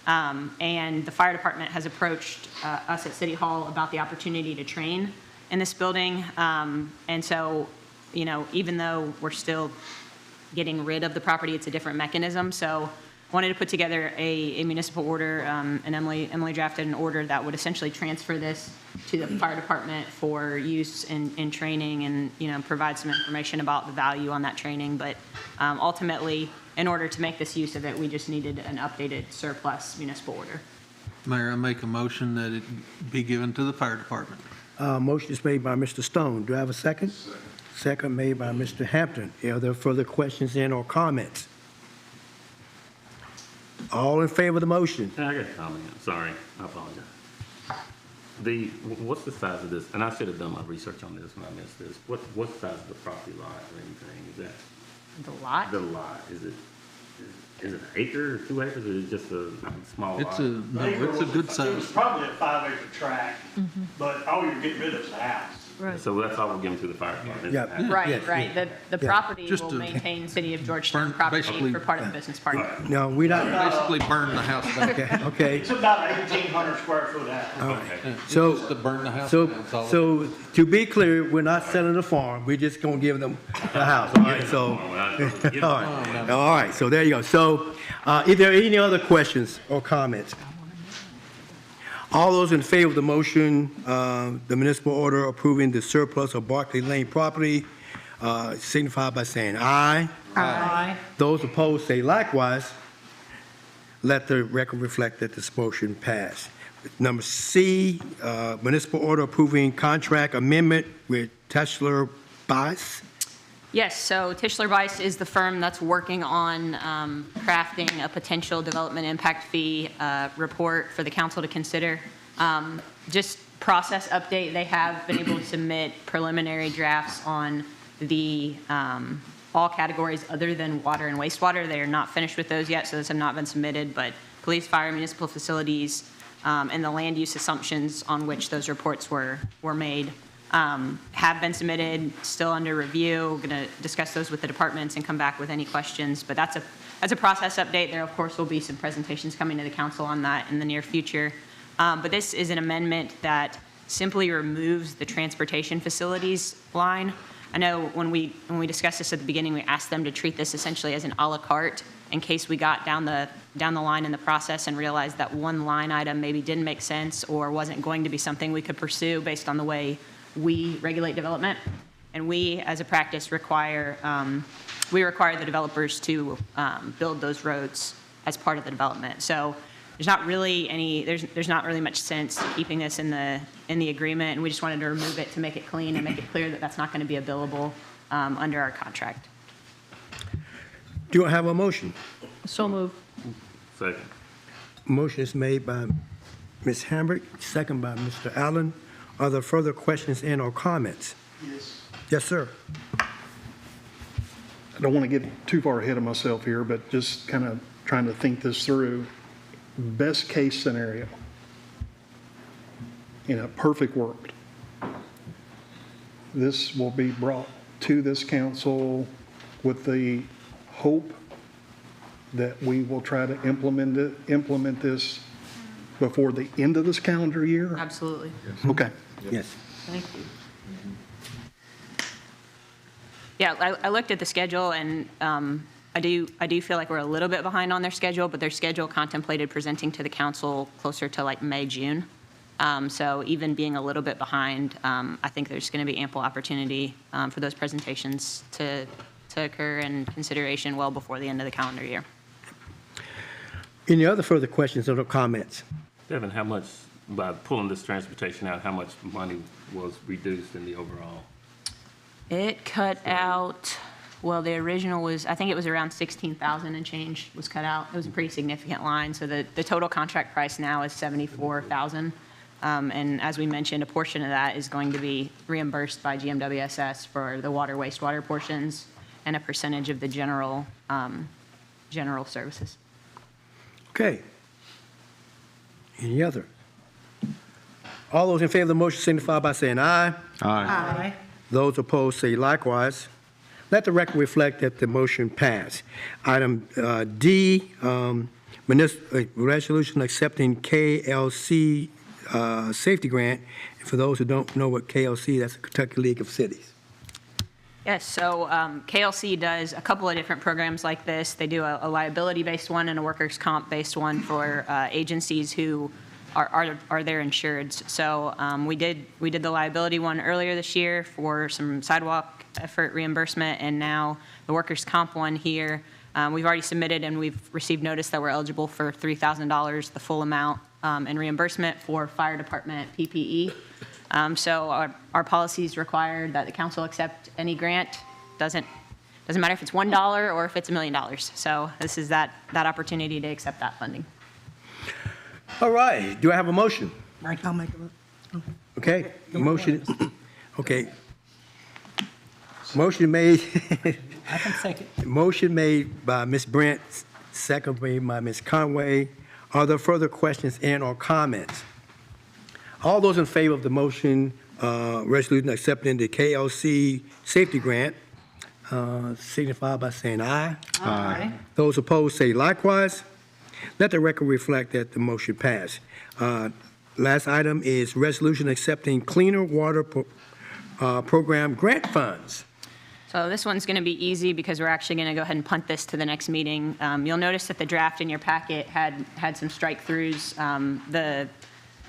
And the fire department has approached us at City Hall about the opportunity to train in this building. And so, you know, even though we're still getting rid of the property, it's a different mechanism. So wanted to put together a municipal order, and Emily drafted an order that would essentially transfer this to the fire department for use in training and, provide some information about the value on that training. But ultimately, in order to make this use of it, we just needed an updated surplus municipal order. Mayor, I make a motion that it be given to the fire department. Motion is made by Mr. Stone. Do I have a second? Second made by Mr. Hampton. Are there further questions or comments? All in favor of the motion? I got a comment. Sorry, I apologize. What's the size of this? And I should have done my research on this when I missed this. What's the size of the property lot or anything? Is that The lot? the lot? Is it an acre or 2 acres, or is it just a small lot? It's a good It size. was probably a 5-acre tract, but all you're getting rid of is the house. So that's all we're giving to the fire department? Yeah. Right. The property Just will to maintain City of Georgetown burn- property basically- for part of the business park. No, we not, Basically burn the house down. okay. It's about 1,800 square foot house. Okay. So, Just to burn the house so, down. That's all. so to be clear, we're not selling the farm. We're just gonna give them the house, all right? So, all right, so there you go. So, is there any other questions or comments? All those in favor of the motion, the municipal order approving the surplus of Barclay Lane property, signify by saying aye. Aye. Those opposed say likewise. Let the record reflect that this motion passed. Number C, municipal order approving contract amendment with Teschler Bice. Yes, so Tischler Bice is the firm that's working on crafting a potential development impact fee report for the council to consider. Just process update, they have been able to submit preliminary drafts on the all categories other than water and wastewater. They are not finished with those yet, so those have not been submitted, but police, fire, municipal facilities, and the land use assumptions on which those reports were made have been submitted, still under review. Going to discuss those with the departments and come back with any questions. But that's a process update. There, of course, will be some presentations coming to the council on that in the near future. But this is an amendment that simply removes the transportation facilities line. I know when we discussed this at the beginning, we asked them to treat this essentially as an a la carte in case we got down the line in the process and realized that one line item maybe didn't make sense or wasn't going to be something we could pursue based on the way we regulate development. And we, as a practice, require the developers to build those roads as part of the development. So there's not really much sense to keeping this in the agreement, and we just wanted to remove it to make it clean and make it clear that that's not going to be a billable under our contract. Do I have a motion? So moved. Second. Motion is made by Ms. Hambrick, second by Mr. Allen. Are there further questions or comments? Yes. Yes, sir. I don't want to get too far ahead of myself here, but just kind of trying to think this through. Best case scenario, in a perfect world, this will be brought to this council with the hope that we will try to implement this before the end of this calendar year? Absolutely. Okay. Yes. Thank you. Yeah, I looked at the schedule, and I do feel like we're a little bit behind on their schedule, but their schedule contemplated presenting to the council closer to like May, June. So even being a little bit behind, I think there's going to be ample opportunity for those presentations to occur and consideration well before the end of the calendar year. Any other further questions or comments? Devin, how much, by pulling this transportation out, how much money was reduced in the overall? It cut out, well, the original was, I think it was around 16,000 and change was cut out. It was a pretty significant line. So the total contract price now is 74,000. And as we mentioned, a portion of that is going to be reimbursed by GMWSS for the water wastewater portions and a percentage of the general services. Okay. Any other? All those in favor of the motion signify by saying aye. Aye. Those opposed say likewise. Let the record reflect that the motion passed. Item D, resolution accepting KLC safety grant. And for those who don't know what KLC, that's the Kentucky League of Cities. Yes, so KLC does a couple of different programs like this. They do a liability-based one and a workers' comp-based one for agencies who are their insureds. So we did the liability one earlier this year for some sidewalk effort reimbursement, and now the workers' comp one here. We've already submitted and we've received notice that we're eligible for $3,000, the full amount, in reimbursement for fire department PPE. So our policies require that the council accept any grant. Doesn't matter if it's $1 or if it's $1 million. So this is that opportunity to accept that funding. All right, do I have a motion? I'll make a Okay, motion, okay. Motion made, I can second. motion made by Ms. Brent, second made by Ms. Conway. Are there further questions and or comments? All those in favor of the motion, resolution accepting the KLC safety grant, signify by saying aye. Aye. Those opposed say likewise. Let the record reflect that the motion passed. Last item is resolution accepting cleaner water program grant funds. So this one's going to be easy because we're actually going to go ahead and punt this to the next meeting. You'll notice that the draft in your packet had some strike-throughs.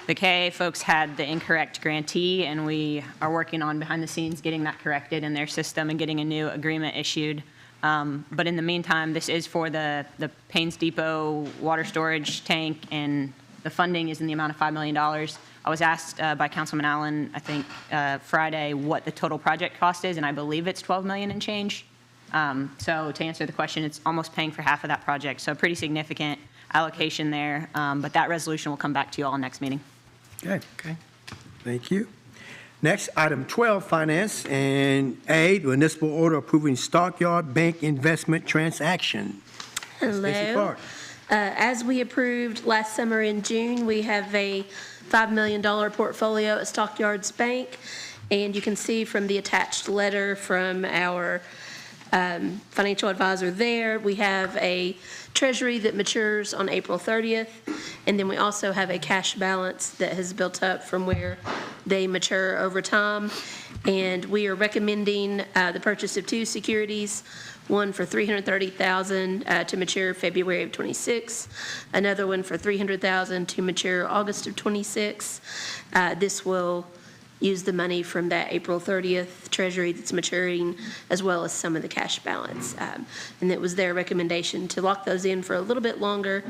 The KA folks had the incorrect grantee, and we are working on behind the scenes getting that corrected in their system and getting a new agreement issued. But in the meantime, this is for the Paynes Depot water storage tank, and the funding is in the amount of $5 million. I was asked by Councilman Allen, I think Friday, what the total project cost is, and I believe it's $12 million and change. So to answer the question, it's almost paying for half of that project. So pretty significant allocation there. But that resolution will come back to you all next meeting. Okay. Thank you. Next, item 12, finance, and A, municipal order approving Stockyard Bank investment transaction. Stacey Hello. Clark. As we approved last summer in June, we have a $5 million portfolio at Stockyards Bank, and you can see from the attached letter from our financial advisor there, we have a treasury that matures on April 30th, and then we also have a cash balance that has built up from where they mature over time. And we are recommending the purchase of two securities, one for $330,000 to mature February of '26, another one for $300,000 to mature August of '26. This will use the money from that April 30th treasury that's maturing, as well as some of the cash balance. And it was their recommendation to lock those in for a little bit longer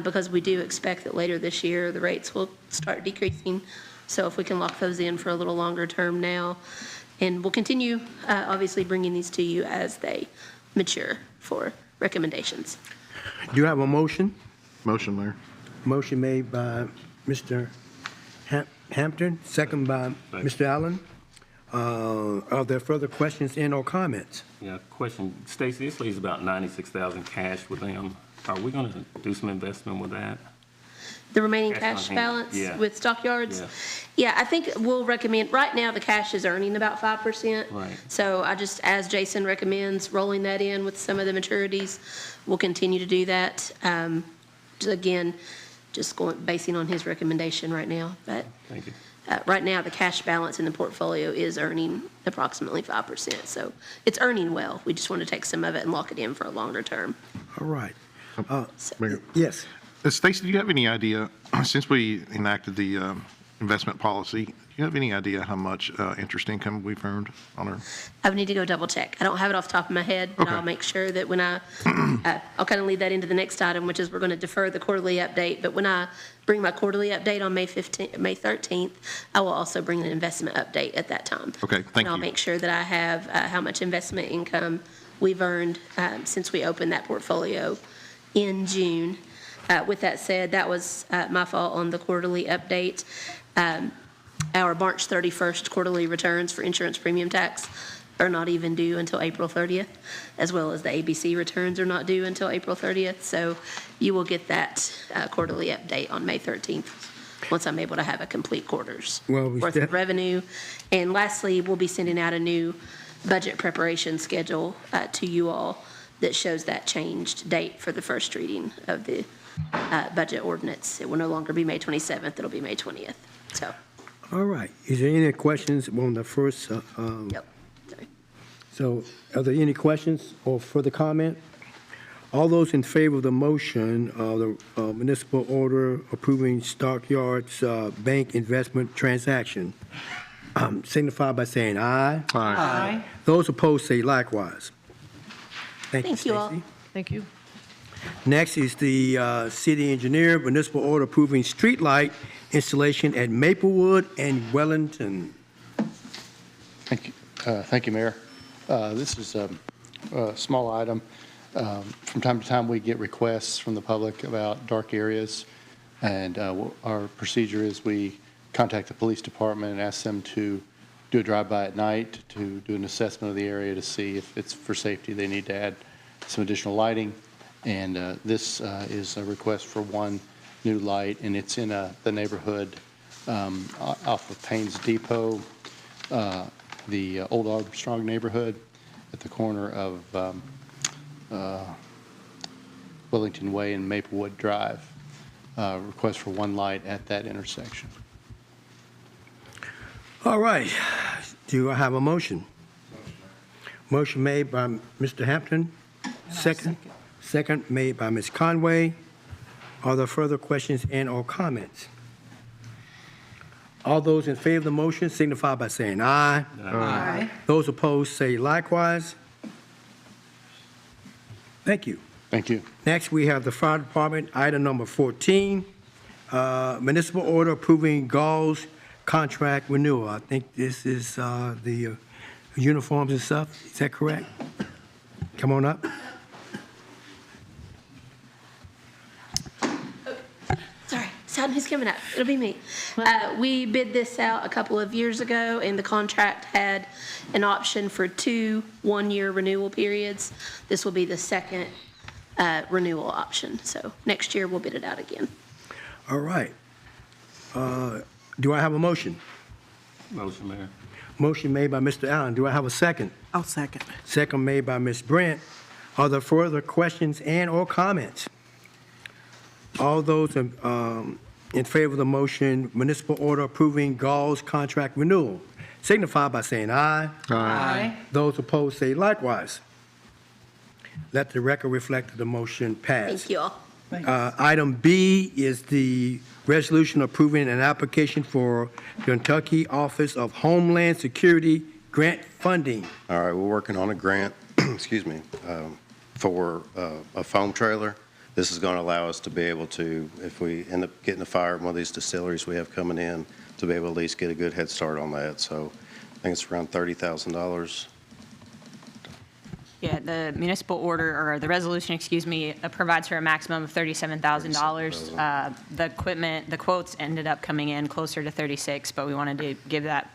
because we do expect that later this year the rates will start decreasing. So if we can lock those in for a little longer term now, and we'll continue obviously bringing these to you as they mature for recommendations. Do you have a motion? Motion, Mayor. Motion made by Mr. Hampton, second by Mr. Allen. Are there further questions and or comments? Yeah, question. Stacey, this leaves about $96,000 cash with them. Are we going to do some investment with that? The remaining Cash cash on hand. balance Yeah. with Stockyards? Yeah. Yeah, I think we'll recommend, right now, the cash is earning about 5%. Right. So I just, as Jason recommends, rolling that in with some of the maturities, we'll continue to do that. Again, just basing on his recommendation right now. But Thank you. right now, the cash balance in the portfolio is earning approximately 5%. So it's earning well. We just want to take some of it and lock it in for a longer term. All right. Mayor. Yes. Stacey, do you have any idea, since we enacted the investment policy, do you have any idea how much interest income we've earned on our? I would need to go double check. I don't have it off the top of my head, but Okay. I'll make sure that when I'll kind of lead that into the next item, which is we're going to defer the quarterly update. But when I bring my quarterly update on May 13th, I will also bring an investment update at that time. Okay, thank And I'll you. make sure that I have how much investment income we've earned since we opened that portfolio in June. With that said, that was my fault on the quarterly update. Our March 31st quarterly returns for insurance premium tax are not even due until April 30th, as well as the ABC returns are not due until April 30th. So you will get that quarterly update on May 13th, once I'm able to have a complete quarter's worth of revenue. And lastly, we'll be sending out a new budget preparation schedule to you all that shows that changed date for the first reading of the budget ordinance. It will no longer be May 27th, it'll be May 20th. So. All right. Is there any questions on the first? Yep. Sorry. So are there any questions or further comment? All those in favor of the motion, the municipal order approving Stockyards Bank investment transaction, signify by saying aye. Aye. Those opposed say likewise. Thank you, all. Stacy. Thank you. Next is the city engineer municipal order approving streetlight installation at Maplewood and Wellington. Thank you, Mayor. This is a small item. From time to time, we get requests from the public about dark areas, and our procedure is we contact the police department and ask them to do a drive-by at night to do an assessment of the area to see if it's for safety. They need to add some additional lighting, and this is a request for one new light, and it's in the neighborhood off of Payne's Depot, the Old Armstrong neighborhood at the corner of Wellington Way and Maplewood Drive. Request for one light at that intersection. All right. Do I have a motion? Motion made by Mr. Hampton. Second. Second made by Ms. Conway. Are there further questions and or comments? All those in favor of the motion signify by saying aye. Aye. Those opposed say likewise. Thank you. Thank you. Next, we have the fire department, item number 14, municipal order approving Gauls contract renewal. I think this is the uniforms and stuff. Is that correct? Come on up. Sorry, sound who's coming up. It'll be me. We bid this out a couple of years ago, and the contract had an option for 2 one-year renewal periods. This will be the second renewal option. So next year, we'll bid it out again. All right. Do I have a motion? Motion, Mayor. Motion made by Mr. Allen. Do I have a second? I'll second. Second made by Ms. Brent. Are there further questions and or comments? All those in favor of the motion, municipal order approving Gauls contract renewal, signify by saying aye. Aye. Those opposed say likewise. Let the record reflect that the motion passed. Thank you all. Item B is the resolution approving an application for Kentucky Office of Homeland Security grant funding. All right, we're working on a grant, excuse me, for a foam trailer. This is going to allow us to be able to, if we end up getting a fire at one of these distilleries we have coming in, to be able to at least get a good head start on that. So I think it's around $30,000. Yeah, the municipal order, or the resolution, excuse me, provides for a maximum of $37,000. The equipment, the quotes ended up coming in closer to 36, but we wanted to give that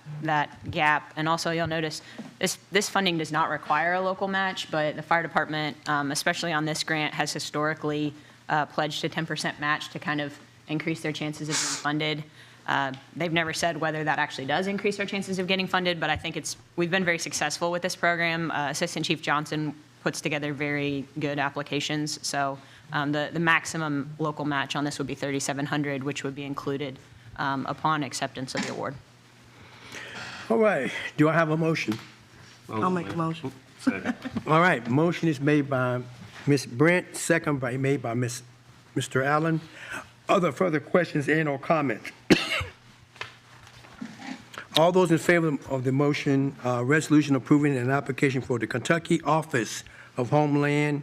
gap. And also, you'll notice, this funding does not require a local match, but the fire department, especially on this grant, has historically pledged a 10% match to kind of increase their chances of being funded. They've never said whether that actually does increase our chances of getting funded, but I think we've been very successful with this program. Assistant Chief Johnson puts together very good applications. So the maximum local match on this would be $3,700, which would be included upon acceptance of the award. All right. Do I have a motion? I'll make a motion. Second. All right. Motion is made by Ms. Brent, second made by Mr. Allen. Other further questions and or comments? All those in favor of the motion, resolution approving an application for the Kentucky Office of Homeland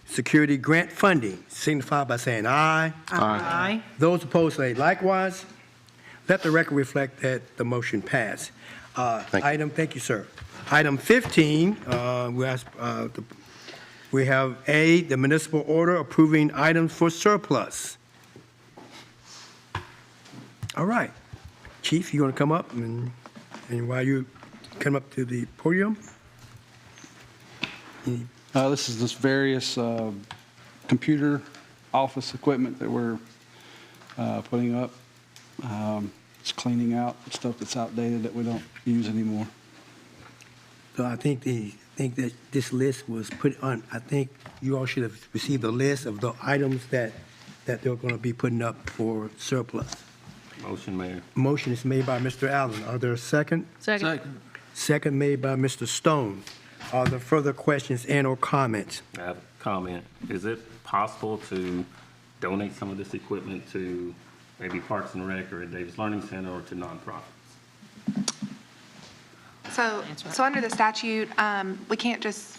Security grant funding, signify by saying aye. Aye. Those opposed say likewise. Let the record reflect that the motion passed. Thank you, sir. Item 15, we have A, the municipal order approving items for surplus. All right. Chief, you want to come up? And while you come up to the podium? This is just various computer office equipment that we're putting up. It's cleaning out stuff that's outdated that we don't use anymore. So I think that this list was put on, I think you all should have received a list of the items that they're going to be putting up for surplus. Motion, Mayor. Motion is made by Mr. Allen. Are there a second? Second. second made by Mr. Stone. Are there further questions and/or comments? I have a comment. Is it possible to donate some of this equipment to maybe Parks and Rec or a Davis Learning Center or to nonprofits? So under the statute, we can't just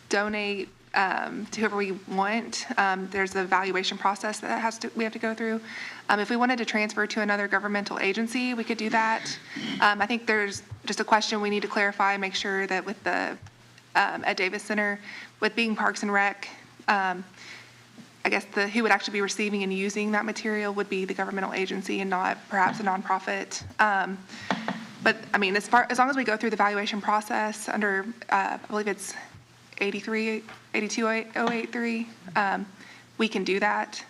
donate to whoever we want. There's a evaluation process that we have to go through. If we wanted to transfer to another governmental agency, we could do that. I think there's just a question we need to clarify, make sure that with the at Davis Center, with being Parks and Rec, I guess who would actually be receiving and using that material would be the governmental agency and not perhaps a nonprofit. But I mean, as long as we go through the evaluation process under, I believe it's 82083, we can do that.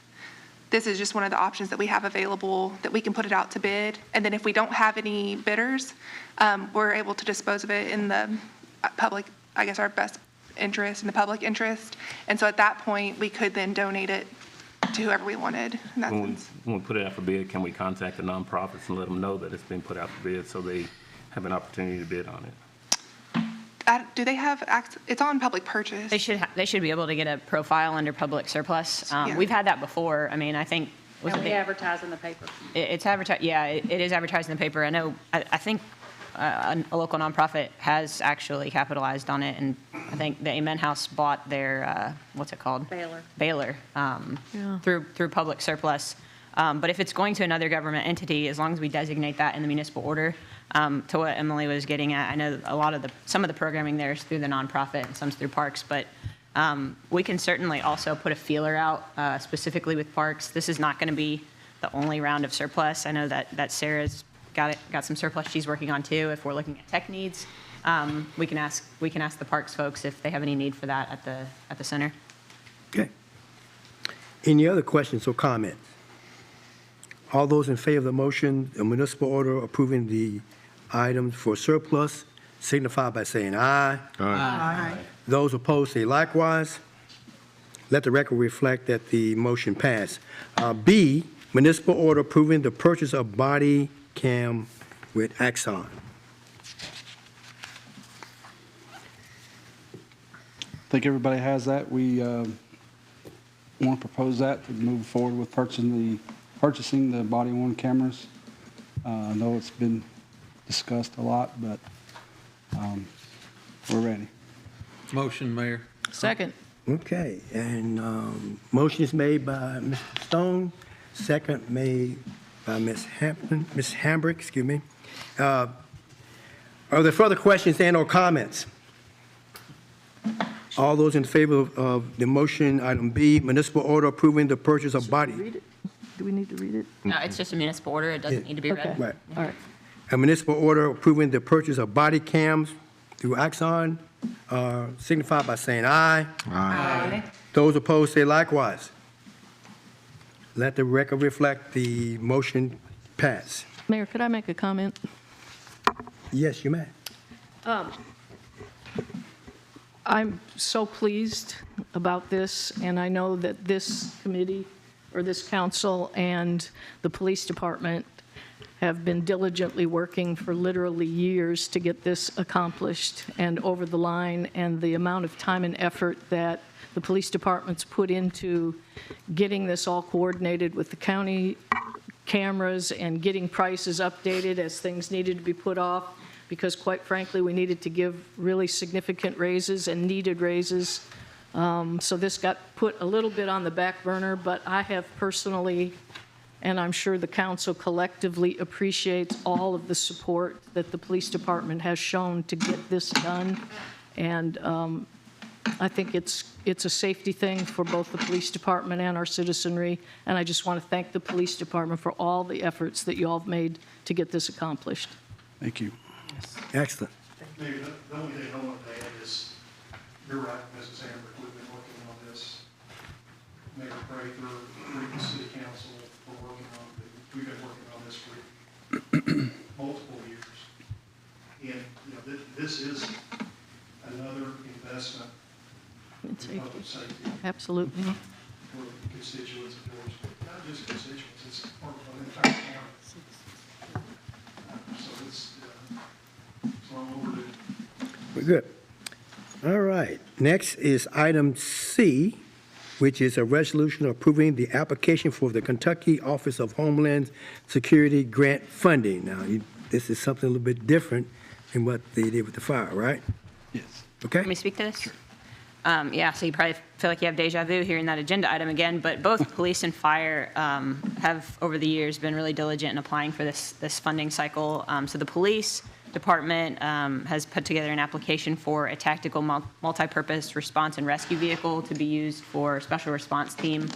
This is just one of the options that we have available, that we can put it out to bid. And then if we don't have any bidders, we're able to dispose of it in the public, I guess our best interest, in the public interest. And so at that point, we could then donate it to whoever we wanted in that sense. When we put it out for bid, can we contact the nonprofits and let them know that it's been put out for bid so they have an opportunity to bid on it? Do they have access? It's on public purchase. They should be able to get a profile under public surplus. Yeah. We've had that before. I mean, I think. And we advertise in the paper. It's advertised, yeah, it is advertised in the paper. I know, I think a local nonprofit has actually capitalized on it, and I think the Amen House bought their, what's it called? Baylor, through public surplus. But if it's going to another government entity, as long as we designate that in the municipal order, to what Emily was getting at, I know some of the programming there is through the nonprofit and some's through Parks, but we can certainly also put a feeler out specifically with Parks. This is not going to be the only round of surplus. I know that Sarah's got some surplus she's working on too. If we're looking at tech needs, we can ask the Parks folks if they have any need for that at the center. Okay. Any other questions or comments? All those in favor of the motion, a municipal order approving the items for surplus, signify by saying aye. Aye. Those opposed say likewise. Let the record reflect that the motion passed. B, municipal order approving the purchase of body cam with Axon. I think everybody has that. We want to propose that to move forward with purchasing the body-worn cameras. I know it's been discussed a lot, but we're ready. Motion, Mayor. Second. Okay, and motion is made by Mr. Stone, second made by Ms. Hambrick, excuse me. Are there further questions and/or comments? All those in favor of the motion, item B, municipal order approving the purchase of body. Read it. Do we need to read it? No, it's just a municipal order. It doesn't need to be read. Right. All right. A municipal order approving the purchase of body cams through Axon, signify by saying aye. Aye. Those opposed say likewise. Let the record reflect the motion pass. Mayor, could I make a comment? Yes, you may. I'm so pleased about this, and I know that this committee, or this council, and the police department have been diligently working for literally years to get this accomplished and over the line, and the amount of time and effort that the police department's put into getting this all coordinated with the county cameras and getting prices updated as things needed to be put off, because quite frankly, we needed to give really significant raises and needed raises. So this got put a little bit on the back burner, but I have personally, and I'm sure the council collectively appreciates all of the support that the police department has shown to get this done. And I think it's a safety thing for both the police department and our citizenry. And I just want to thank the police department for all the efforts that you all have made to get this accomplished. Thank you. Excellent. Maybe the only thing I want to add is, you're right, Mrs. Amber, we've been working on this. Mayor Prather, the city council, we've been working on this for multiple years. And, this is another investment in public safety. Absolutely. For constituents of yours, not just constituents, it's part of an entire county. So it's, as long Good. All right. Next is item C, which is a resolution approving the application for the Kentucky Office of Homeland Security grant funding. Now, this is something a little bit different than what they did with the fire, right? Yes. Okay? Let me speak to this? Yeah, so you probably feel like you have deja vu hearing that agenda item again, but both police and fire have, over the years, been really diligent in applying for this funding cycle. So the police department has put together an application for a tactical multi-purpose response and rescue vehicle to be used for special response team,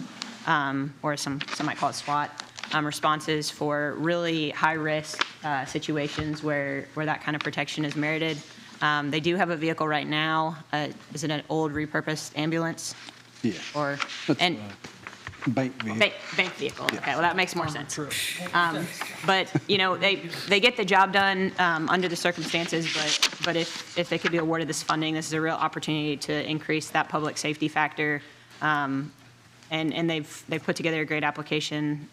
or some might call it SWAT, responses for really high-risk situations where that kind of protection is merited. They do have a vehicle right now. Is it an old repurposed ambulance? Yeah. Or, That's and bank vehicle. bank vehicle. Okay, well, that makes more sense. But, you know, they get the job done under the circumstances, but if they could be awarded this funding, this is a real opportunity to increase that public safety factor. And they've put together a great application.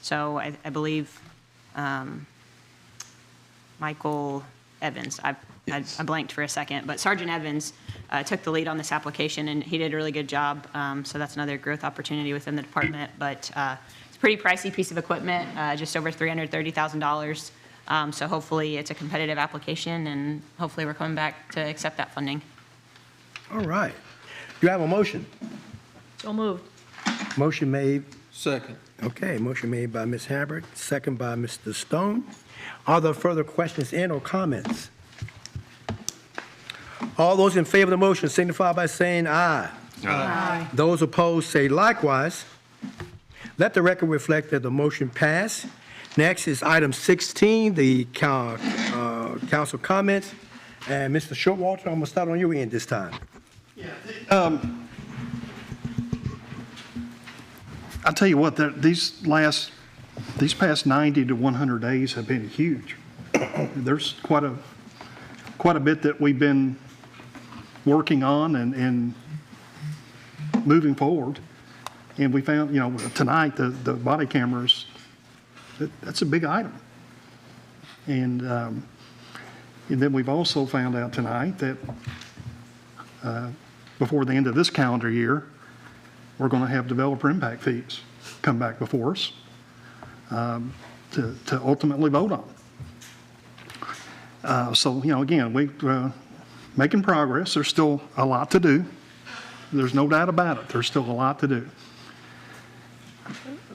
So I believe Michael Evans, I blanked for a second, but Sergeant Evans took the lead on this application, and he did a really good job. So that's another growth opportunity within the department. But it's a pretty pricey piece of equipment, just over $330,000. So hopefully it's a competitive application, and hopefully we're coming back to accept that funding. All right. Do you have a motion? So moved. Motion made. Second. Okay, motion made by Ms. Hambrick, second by Mr. Stone. Are there further questions and or comments? All those in favor of the motion signify by saying aye. Aye. Those opposed say likewise. Let the record reflect that the motion passed. Next is item 16, the council comments. And Mr. Showalter, I'm going to start on your end this time. I'll tell you what, these past 90 to 100 days have been huge. There's quite a bit that we've been working on and moving forward. And we found, you know, tonight, the body cameras, that's a big item. And then we've also found out tonight that before the end of this calendar year, we're going to have developer impact fees come back before us to ultimately vote on. So, you know, again, we're making progress. There's still a lot to do. There's no doubt about it. There's still a lot to do.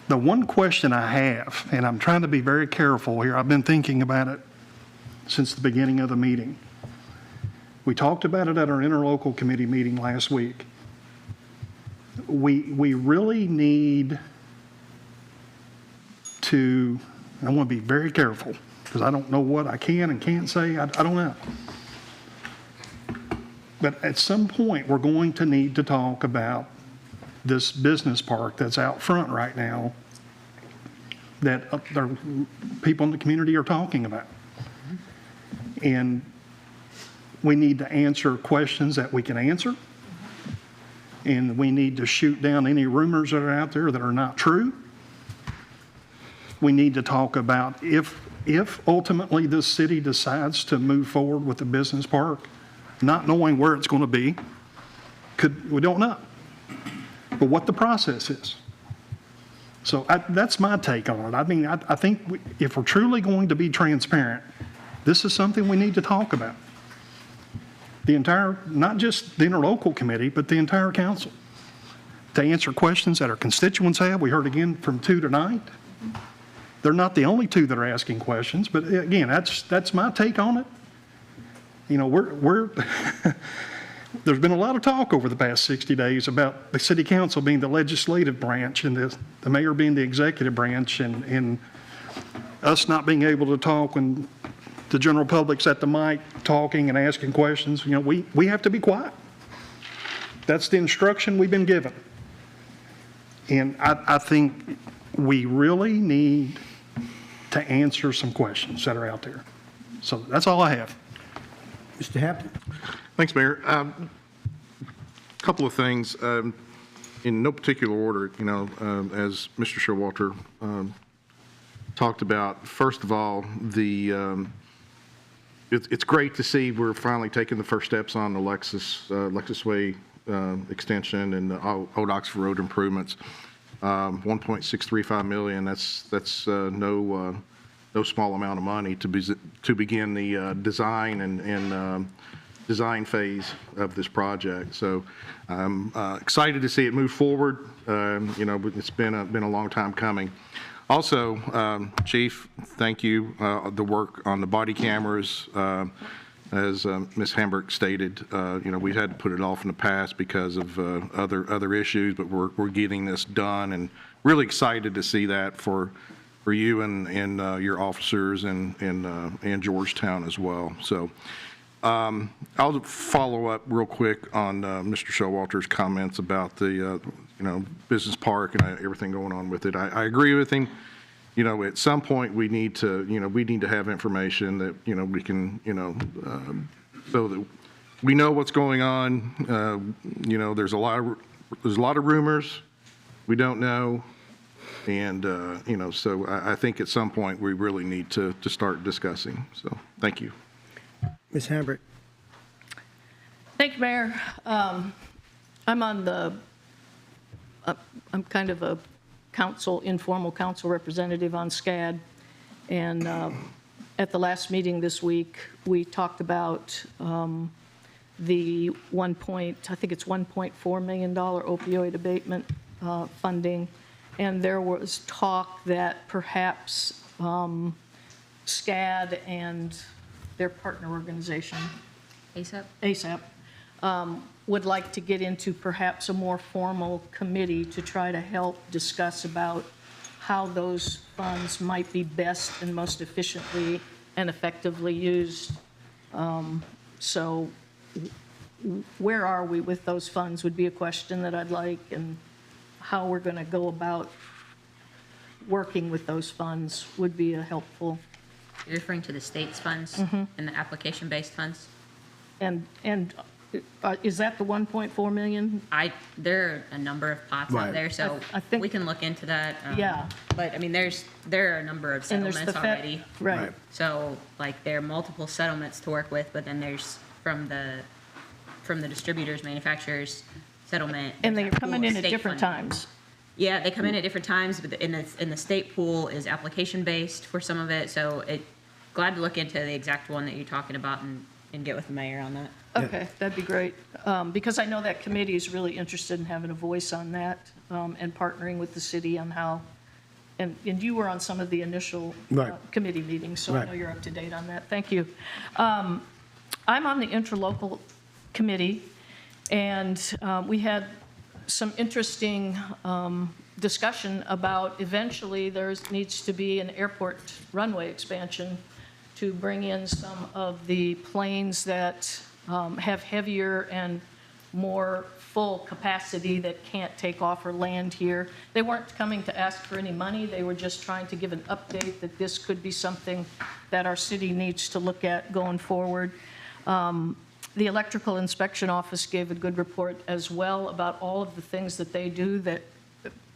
The one question I have, and I'm trying to be very careful here, I've been thinking about it since the beginning of the meeting. We talked about it at our interlocal committee meeting last week. We really need to, I want to be very careful because I don't know what I can and can't say. I don't know. But at some point, we're going to need to talk about this business park that's out front right now that people in the community are talking about. And we need to answer questions that we can answer. And we need to shoot down any rumors that are out there that are not true. We need to talk about if ultimately this city decides to move forward with the business park, not knowing where it's going to be, we don't know. But what the process is. So that's my take on it. I mean, I think if we're truly going to be transparent, this is something we need to talk about. The entire, not just the interlocal committee, but the entire council, to answer questions that our constituents have. We heard again from 2 tonight. They're not the only 2 that are asking questions, but again, that's my take on it. You know, there's been a lot of talk over the past 60 days about the city council being the legislative branch and the mayor being the executive branch, and us not being able to talk when the general public's at the mic talking and asking questions. You know, we have to be quiet. That's the instruction we've been given. And I think we really need to answer some questions that are out there. So that's all I have. Mr. Hampton. Thanks, Mayor. A couple of things, in no particular order, you know, as Mr. Showalter talked about. First of all, the it's great to see we're finally taking the first steps on the Lexus Way extension and the Old Oxford Road improvements. 1.635 million. That's no small amount of money to begin the design and design phase of this project. So I'm excited to see it move forward. It's been a long time coming. Also, Chief, thank you. The work on the body cameras, as Ms. Hamburg stated, we had to put it off in the past because of other issues, but we're getting this done, and really excited to see that for you and your officers and Georgetown as well. So I'll follow up real quick on Mr. Showalter's comments about the business park and everything going on with it. I agree with him. At some point we need to have information that we can so that we know what's going on. There's a lot of rumors we don't know, and so I think at some point we really need to start discussing. So thank you. Ms. Hamburg. Thank you, Mayor. I'm kind of a informal council representative on SCAD. And at the last meeting this week, we talked about the $1.4 million opioid abatement funding. And there was talk that perhaps SCAD and their partner organization, ASAP, would like to get into perhaps a more formal committee to try to help discuss about how those funds might be best and most efficiently and effectively used. So where are we with those funds would be a question that I'd like, and how we're going to go about working with those funds would be a helpful. You're referring to the state's funds and the application-based funds? And is that the 1.4 million? There are a number of pots out there, so I think we can look into that. Yeah. But I mean, there are a number of And there's settlements already. Right. So like there are multiple settlements to work with, but then there's from the distributors, manufacturers settlement. And they're coming in at state different funding. times. Yeah, they come in at different times, but in the state pool is application-based for some of it, so glad to look into the exact one that you're talking about and get with the mayor on that. Okay, that'd be great, because I know that committee is really interested in having a voice on that and partnering with the city on how, and you were on some of the initial committee meetings, so I know you're up to date on that. Thank you. I'm on the interlocal committee, and we had some interesting discussion about eventually there needs to be an airport runway expansion to bring in some of the planes that have heavier and more full capacity that can't take off or land here. They weren't coming to ask for any money. They were just trying to give an update that this could be something that our city needs to look at going forward. The Electrical Inspection Office gave a good report as well about all of the things that they do that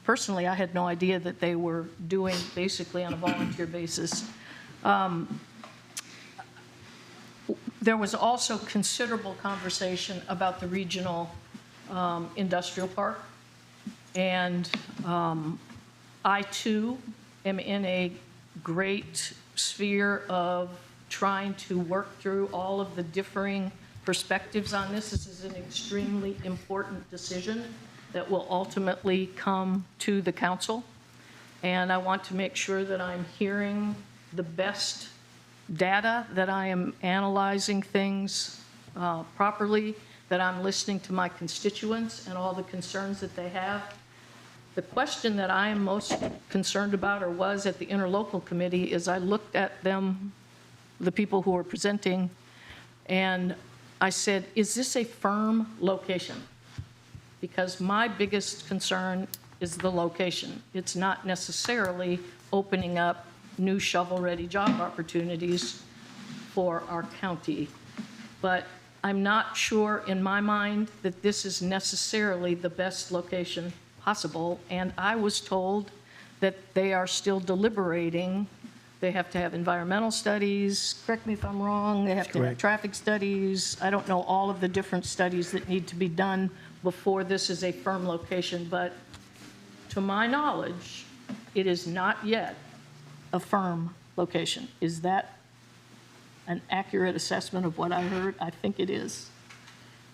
personally I had no idea that they were doing basically on a volunteer basis. There was also considerable conversation about the regional industrial park. And I too am in a great sphere of trying to work through all of the differing perspectives on this. This is an extremely important decision that will ultimately come to the council. And I want to make sure that I'm hearing the best data, that I am analyzing things properly, that I'm listening to my constituents and all the concerns that they have. The question that I am most concerned about, or was at the interlocal committee, is I looked at them, the people who are presenting, and I said, is this a firm location? Because my biggest concern is the location. It's not necessarily opening up new shovel-ready job opportunities for our county. But I'm not sure in my mind that this is necessarily the best location possible. And I was told that they are still deliberating They have to have environmental studies, correct me if I'm wrong, they have to have Correct. traffic studies. I don't know all of the different studies that need to be done before this is a firm location, but to my knowledge, it is not yet a firm location. Is that an accurate assessment of what I heard? I think it is.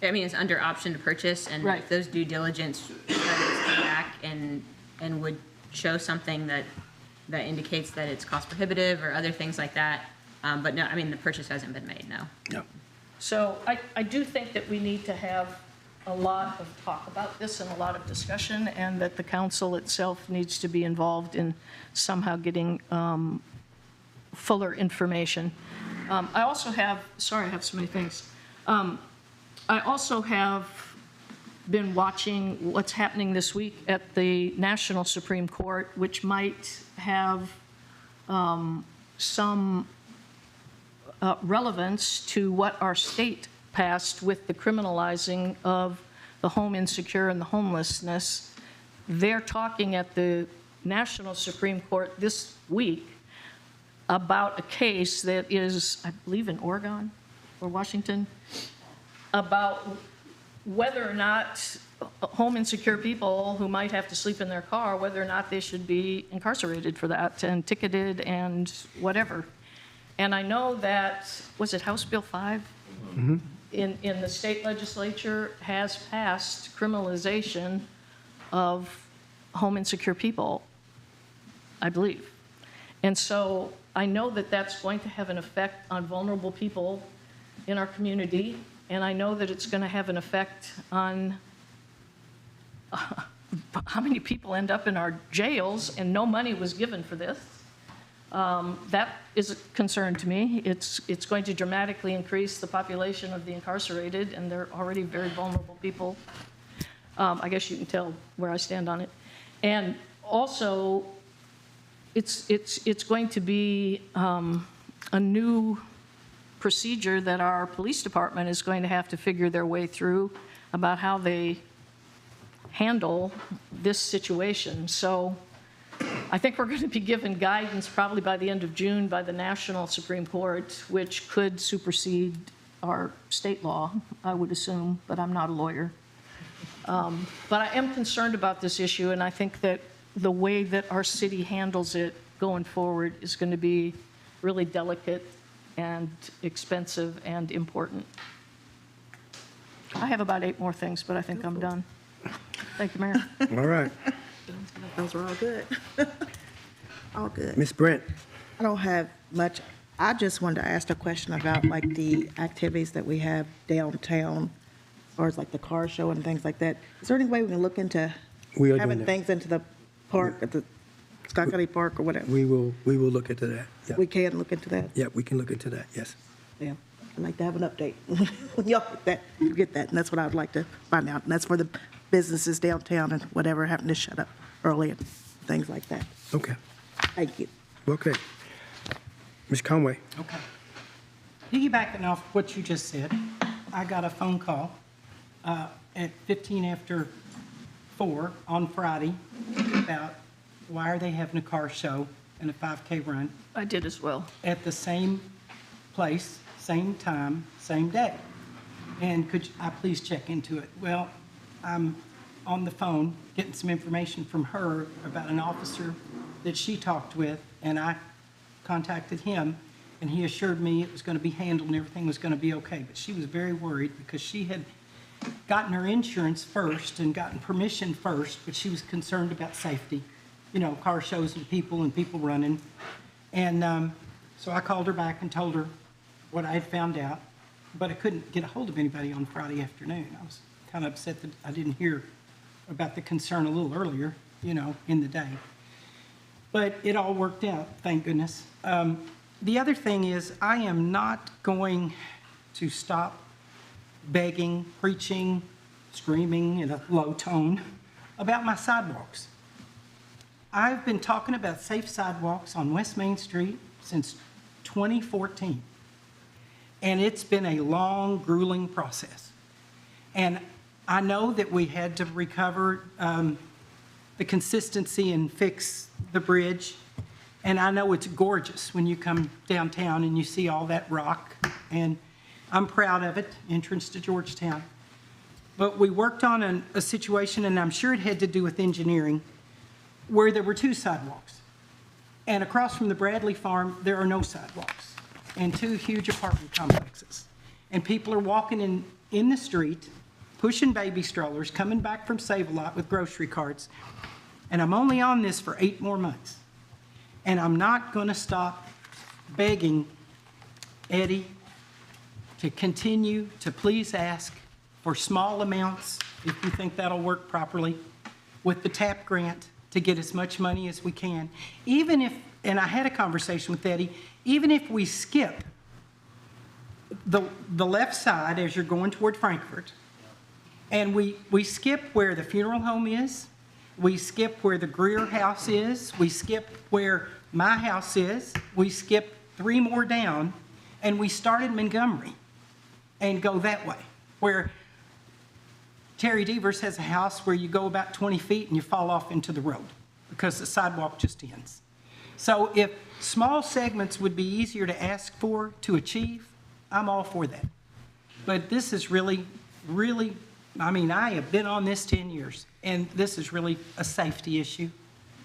I mean, it's under option to purchase, and Right. if those due diligence studies come back and would show something that indicates that it's cost prohibitive or other things like that. But no, I mean, the purchase hasn't been made, no. Yeah. So I do think that we need to have a lot of talk about this and a lot of discussion, and that the council itself needs to be involved in somehow getting fuller information. I also have, sorry, I have so many things. I also have been watching what's happening this week at the National Supreme Court, which might have some relevance to what our state passed with the criminalizing of the home insecure and the homelessness. They're talking at the National Supreme Court this week about a case that is, I believe, in Oregon or Washington, about whether or not home insecure people who might have to sleep in their car, whether or not they should be incarcerated for that and ticketed and whatever. And I know that, was it House Bill 5? Mhm. In the state legislature has passed criminalization of home insecure people, I believe. And so I know that that's going to have an effect on vulnerable people in our community, and I know that it's going to have an effect on how many people end up in our jails, and no money was given for this. That is a concern to me. It's going to dramatically increase the population of the incarcerated, and they're already very vulnerable people. I guess you can tell where I stand on it. And also, it's going to be a new procedure that our police department is going to have to figure their way through about how they handle this situation. So I think we're going to be given guidance probably by the end of June by the National Supreme Court, which could supersede our state law, I would assume, but I'm not a lawyer. But I am concerned about this issue, and I think that the way that our city handles it going forward is going to be really delicate and expensive and important. I have about 8 more things, but I think I'm done. Thank you, Mayor. All right. Those were all good. All good. Ms. Brent. I don't have much. I just wanted to ask a question about like the activities that we have downtown, as far as like the car show and things like that. Is there any way we can look into We are doing having that. things into the park, at the Scott County Park or whatever? We will look into that. Yeah. We can look into that? Yeah, we can look into that, yes. Yeah. I'd like to have an update. When y'all get that, and that's what I would like to find out. And that's for the businesses downtown and whatever happened to shut up early and things like that. Okay. Thank you. Okay. Ms. Conway. Okay. Piggybacking off what you just said, I got a phone call at 15 after 4 on Friday about why are they having a car show and a 5K run I did as well. at the same place, same time, same day. And could I please check into it? Well, I'm on the phone getting some information from her about an officer that she talked with, and I contacted him, and he assured me it was going to be handled and everything was going to be okay. But she was very worried because she had gotten her insurance first and gotten permission first, but she was concerned about safety, you know, car shows and people running. And so I called her back and told her what I had found out, but I couldn't get a hold of anybody on Friday afternoon. I was kind of upset that I didn't hear about the concern a little earlier, you know, in the day. But it all worked out, thank goodness. The other thing is I am not going to stop begging, preaching, screaming in a low tone about my sidewalks. I've been talking about safe sidewalks on West Main Street since 2014. And it's been a long, grueling process. And I know that we had to recover the consistency and fix the bridge. And I know it's gorgeous when you come downtown and you see all that rock, and I'm proud of it, entrance to Georgetown. But we worked on a situation, and I'm sure it had to do with engineering, where there were 2 sidewalks. And across from the Bradley Farm, there are no sidewalks, and 2 huge apartment complexes. And people are walking in the street, pushing baby strollers, coming back from Save-A-Lot with grocery carts. And I'm only on this for 8 more months. And I'm not going to stop begging Eddie to continue to please ask for small amounts, if you think that'll work properly, with the TAP grant to get as much money as we can. Even if, and I had a conversation with Eddie, even if we skip the left side as you're going toward Frankfurt, and we skip where the funeral home is, we skip where the Greer house is, we skip where my house is, we skip 3 more down, and we start in Montgomery and go that way, where Terry Devers has a house where you go about 20 feet and you fall off into the road because the sidewalk just ends. So if small segments would be easier to ask for to achieve, I'm all for that. But this is really, really, I mean, I have been on this 10 years, and this is really a safety issue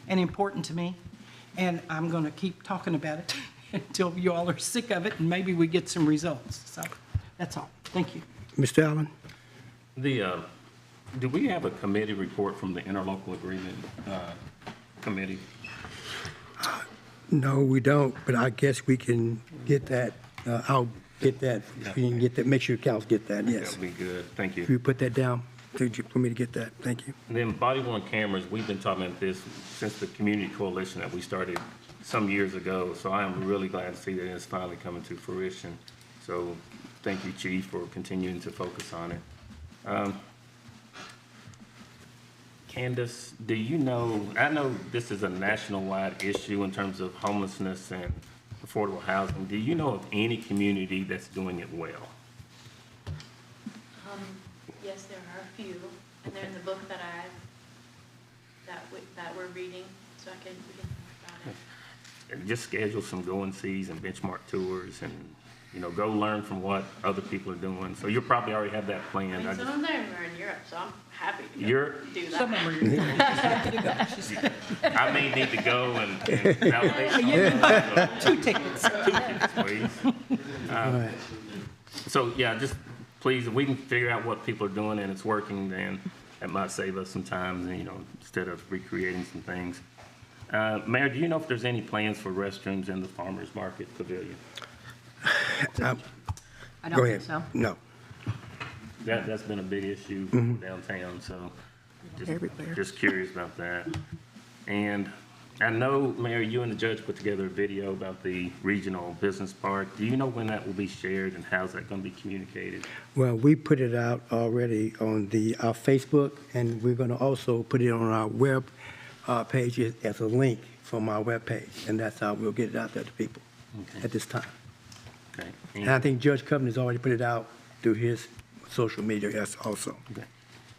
and important to me. And I'm going to keep talking about it until you all are sick of it, and maybe we get some results. So that's all. Thank you. Mr. Allen? Do we have a committee report from the interlocal agreement committee? No, we don't, but I guess we can get that. I'll get that. We can get that. Make sure council get that, yes. That'd be good. Thank you. Can you put that down for me to get that? Thank you. And then body-worn cameras, we've been talking about this since the community coalition that we started some years ago. So I am really glad to see that it's finally coming to fruition. So thank you, Chief, for continuing to focus on it. Candace, do you know, I know this is a national-wide issue in terms of homelessness and affordable housing. Do you know of any community that's doing it well? Yes, there are a few, and they're in the book that we're reading, so we can talk about it. And just schedule some go-and-sees and benchmark tours and, go learn from what other people are doing. So you'll probably already have that planned. Some of them are in Europe, so I'm happy to do that. Some of them are I may need to go and validate. 2 tickets. 2 tickets, please. So, yeah, just please, if we can figure out what people are doing and it's working, then that might save us some time, instead of recreating some things. Mayor, do you know if there's any plans for restrooms in the farmers market pavilion? I Go don't ahead. think so. No. That's been a big issue downtown, so just curious about that. And I know, Mayor, you and the judge put together a video about the regional business park. Do you know when that will be shared and how's that going to be communicated? Well, we put it out already on our Facebook, and we're going to also put it on our web page as a link from our web page, and that's how we'll get it out there to people at this time. Okay. And I think Judge Coven has already put it out through his social media, yes, also. Okay.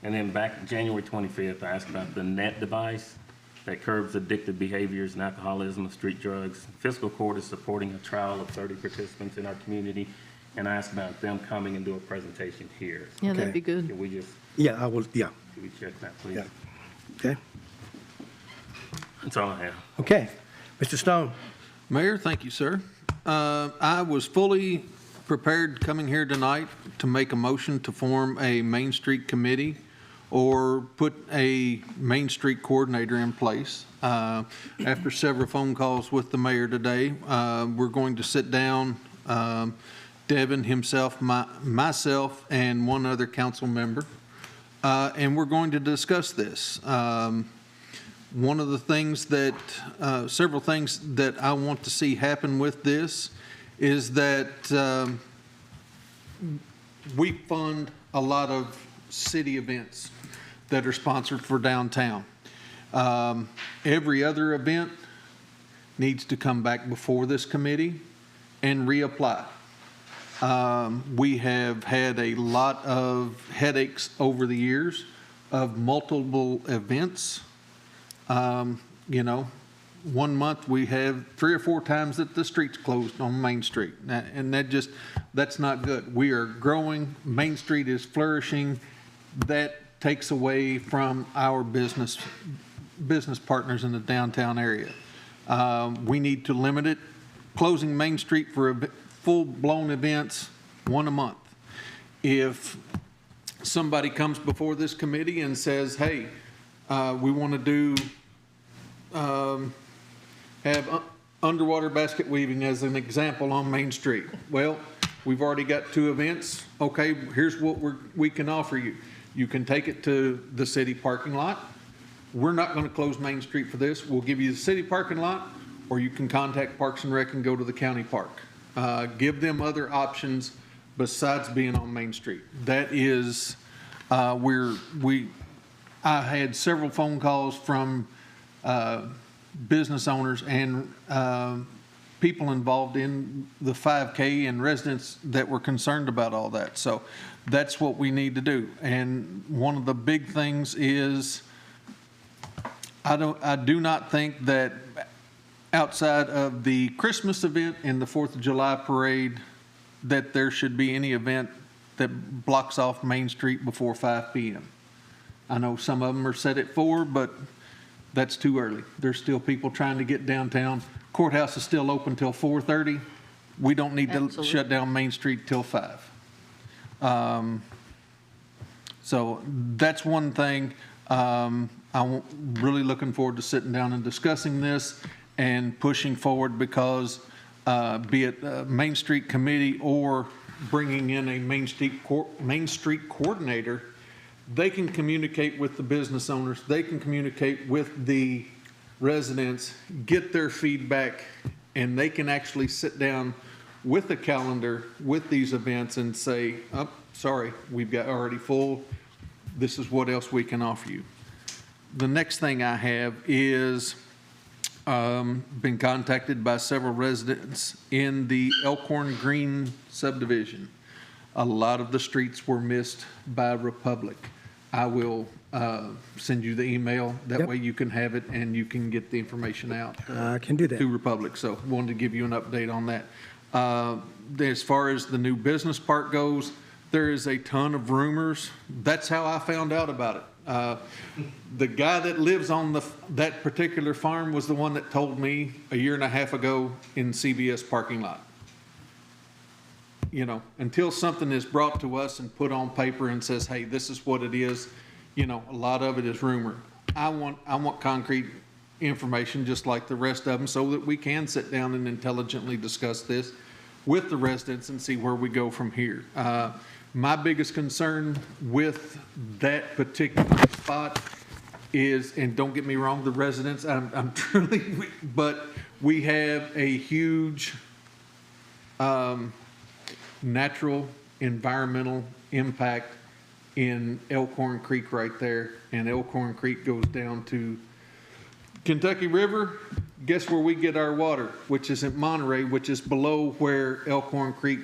And then back January 25th, I asked about the NET device that curbs addictive behaviors and alcoholism and street drugs. Fiscal court is supporting a trial of 30 participants in our community, and I asked about them coming and do a presentation here. Yeah, that'd be good. Can we just, Yeah, I will, yeah. can we check that, please? Yeah. Okay. That's all I have. Okay. Mr. Stone? Mayor, thank you, sir. I was fully prepared coming here tonight to make a motion to form a Main Street committee or put a Main Street coordinator in place. After several phone calls with the mayor today, we're going to sit down, Devin himself, myself, and one other council member, and we're going to discuss this. One of the things that, several things that I want to see happen with this is that we fund a lot of city events that are sponsored for downtown. Every other event needs to come back before this committee and reapply. We have had a lot of headaches over the years of multiple events. one month we have 3 or 4 times that the street's closed on Main Street. And that's not good. We are growing. Main Street is flourishing. That takes away from our business partners in the downtown area. We need to limit it. Closing Main Street for full-blown events, 1 a month. If somebody comes before this committee and says, hey, we want to do, have underwater basket weaving as an example on Main Street. Well, we've already got 2 events. Okay, here's what we can offer you. You can take it to the city parking lot. We're not going to close Main Street for this. We'll give you the city parking lot, or you can contact Parks and Rec and go to the county park. Give them other options besides being on Main Street. That is I had several phone calls from business owners and people involved in the 5K and residents that were concerned about all that. So that's what we need to do. And one of the big things is I do not think that outside of the Christmas event and the 4th of July parade that there should be any event that blocks off Main Street before 5 p.m. I know some of them are set at 4, but that's too early. There's still people trying to get downtown. Courthouse is still open till 4:30. We don't need to shut down Main Street till 5. So that's one thing. I'm really looking forward to sitting down and discussing this and pushing forward because be it Main Street Committee or bringing in a Main Street coordinator, they can communicate with the business owners, they can communicate with the residents, get their feedback, and they can actually sit down with a calendar with these events and say, oh, sorry, we've got already full, this is what else we can offer you. The next thing I have is been contacted by several residents in the Elkhorn Green subdivision. A lot of the streets were missed by Republic. I will send you the email. That way you can have it and you can get the information out. I can do that. To Republic. So wanted to give you an update on that. As far as the new business park goes, there is a ton of rumors. That's how I found out about it. The guy that lives on that particular farm was the one that told me a year and a half ago in CBS parking lot. You know, until something is brought to us and put on paper and says, hey, this is what it is, you know, a lot of it is rumor. I want concrete information just like the rest of them so that we can sit down and intelligently discuss this with the residents and see where we go from here. My biggest concern with that particular spot is, and don't get me wrong, the residents, I'm truly, but we have a huge natural environmental impact in Elkhorn Creek right there. And Elkhorn Creek goes down to Kentucky River. Guess where we get our water, which is at Monterey, which is below where Elkhorn Creek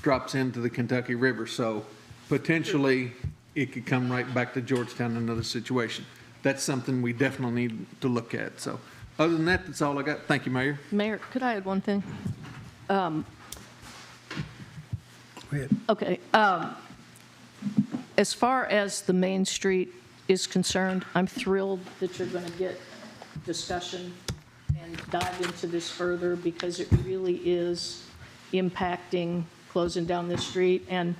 drops into the Kentucky River. So potentially it could come right back to Georgetown in another situation. That's something we definitely need to look at. So other than that, that's all I got. Thank you, Mayor. Mayor, could I add one thing? Go ahead. Okay. As far as the Main Street is concerned, I'm thrilled that you're going to get discussion and dive into this further because it really is impacting closing down this street. And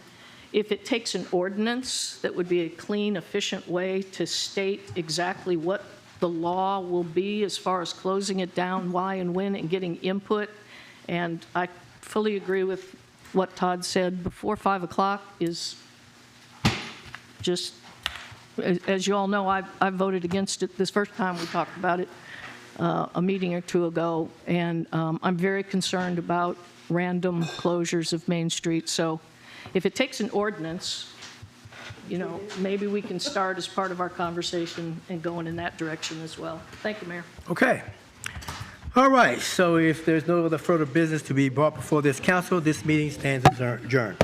if it takes an ordinance, that would be a clean, efficient way to state exactly what the law will be as far as closing it down, why and when, and getting input. And I fully agree with what Todd said. Before 5 o'clock is just, as you all know, I voted against it this first time we talked about it a meeting or two ago. And I'm very concerned about random closures of Main Street. So if it takes an ordinance, you know, maybe we can start as part of our conversation and going in that direction as well. Thank you, Mayor. Okay. All right. So if there's no other further business to be brought before this council, this meeting stands adjourned.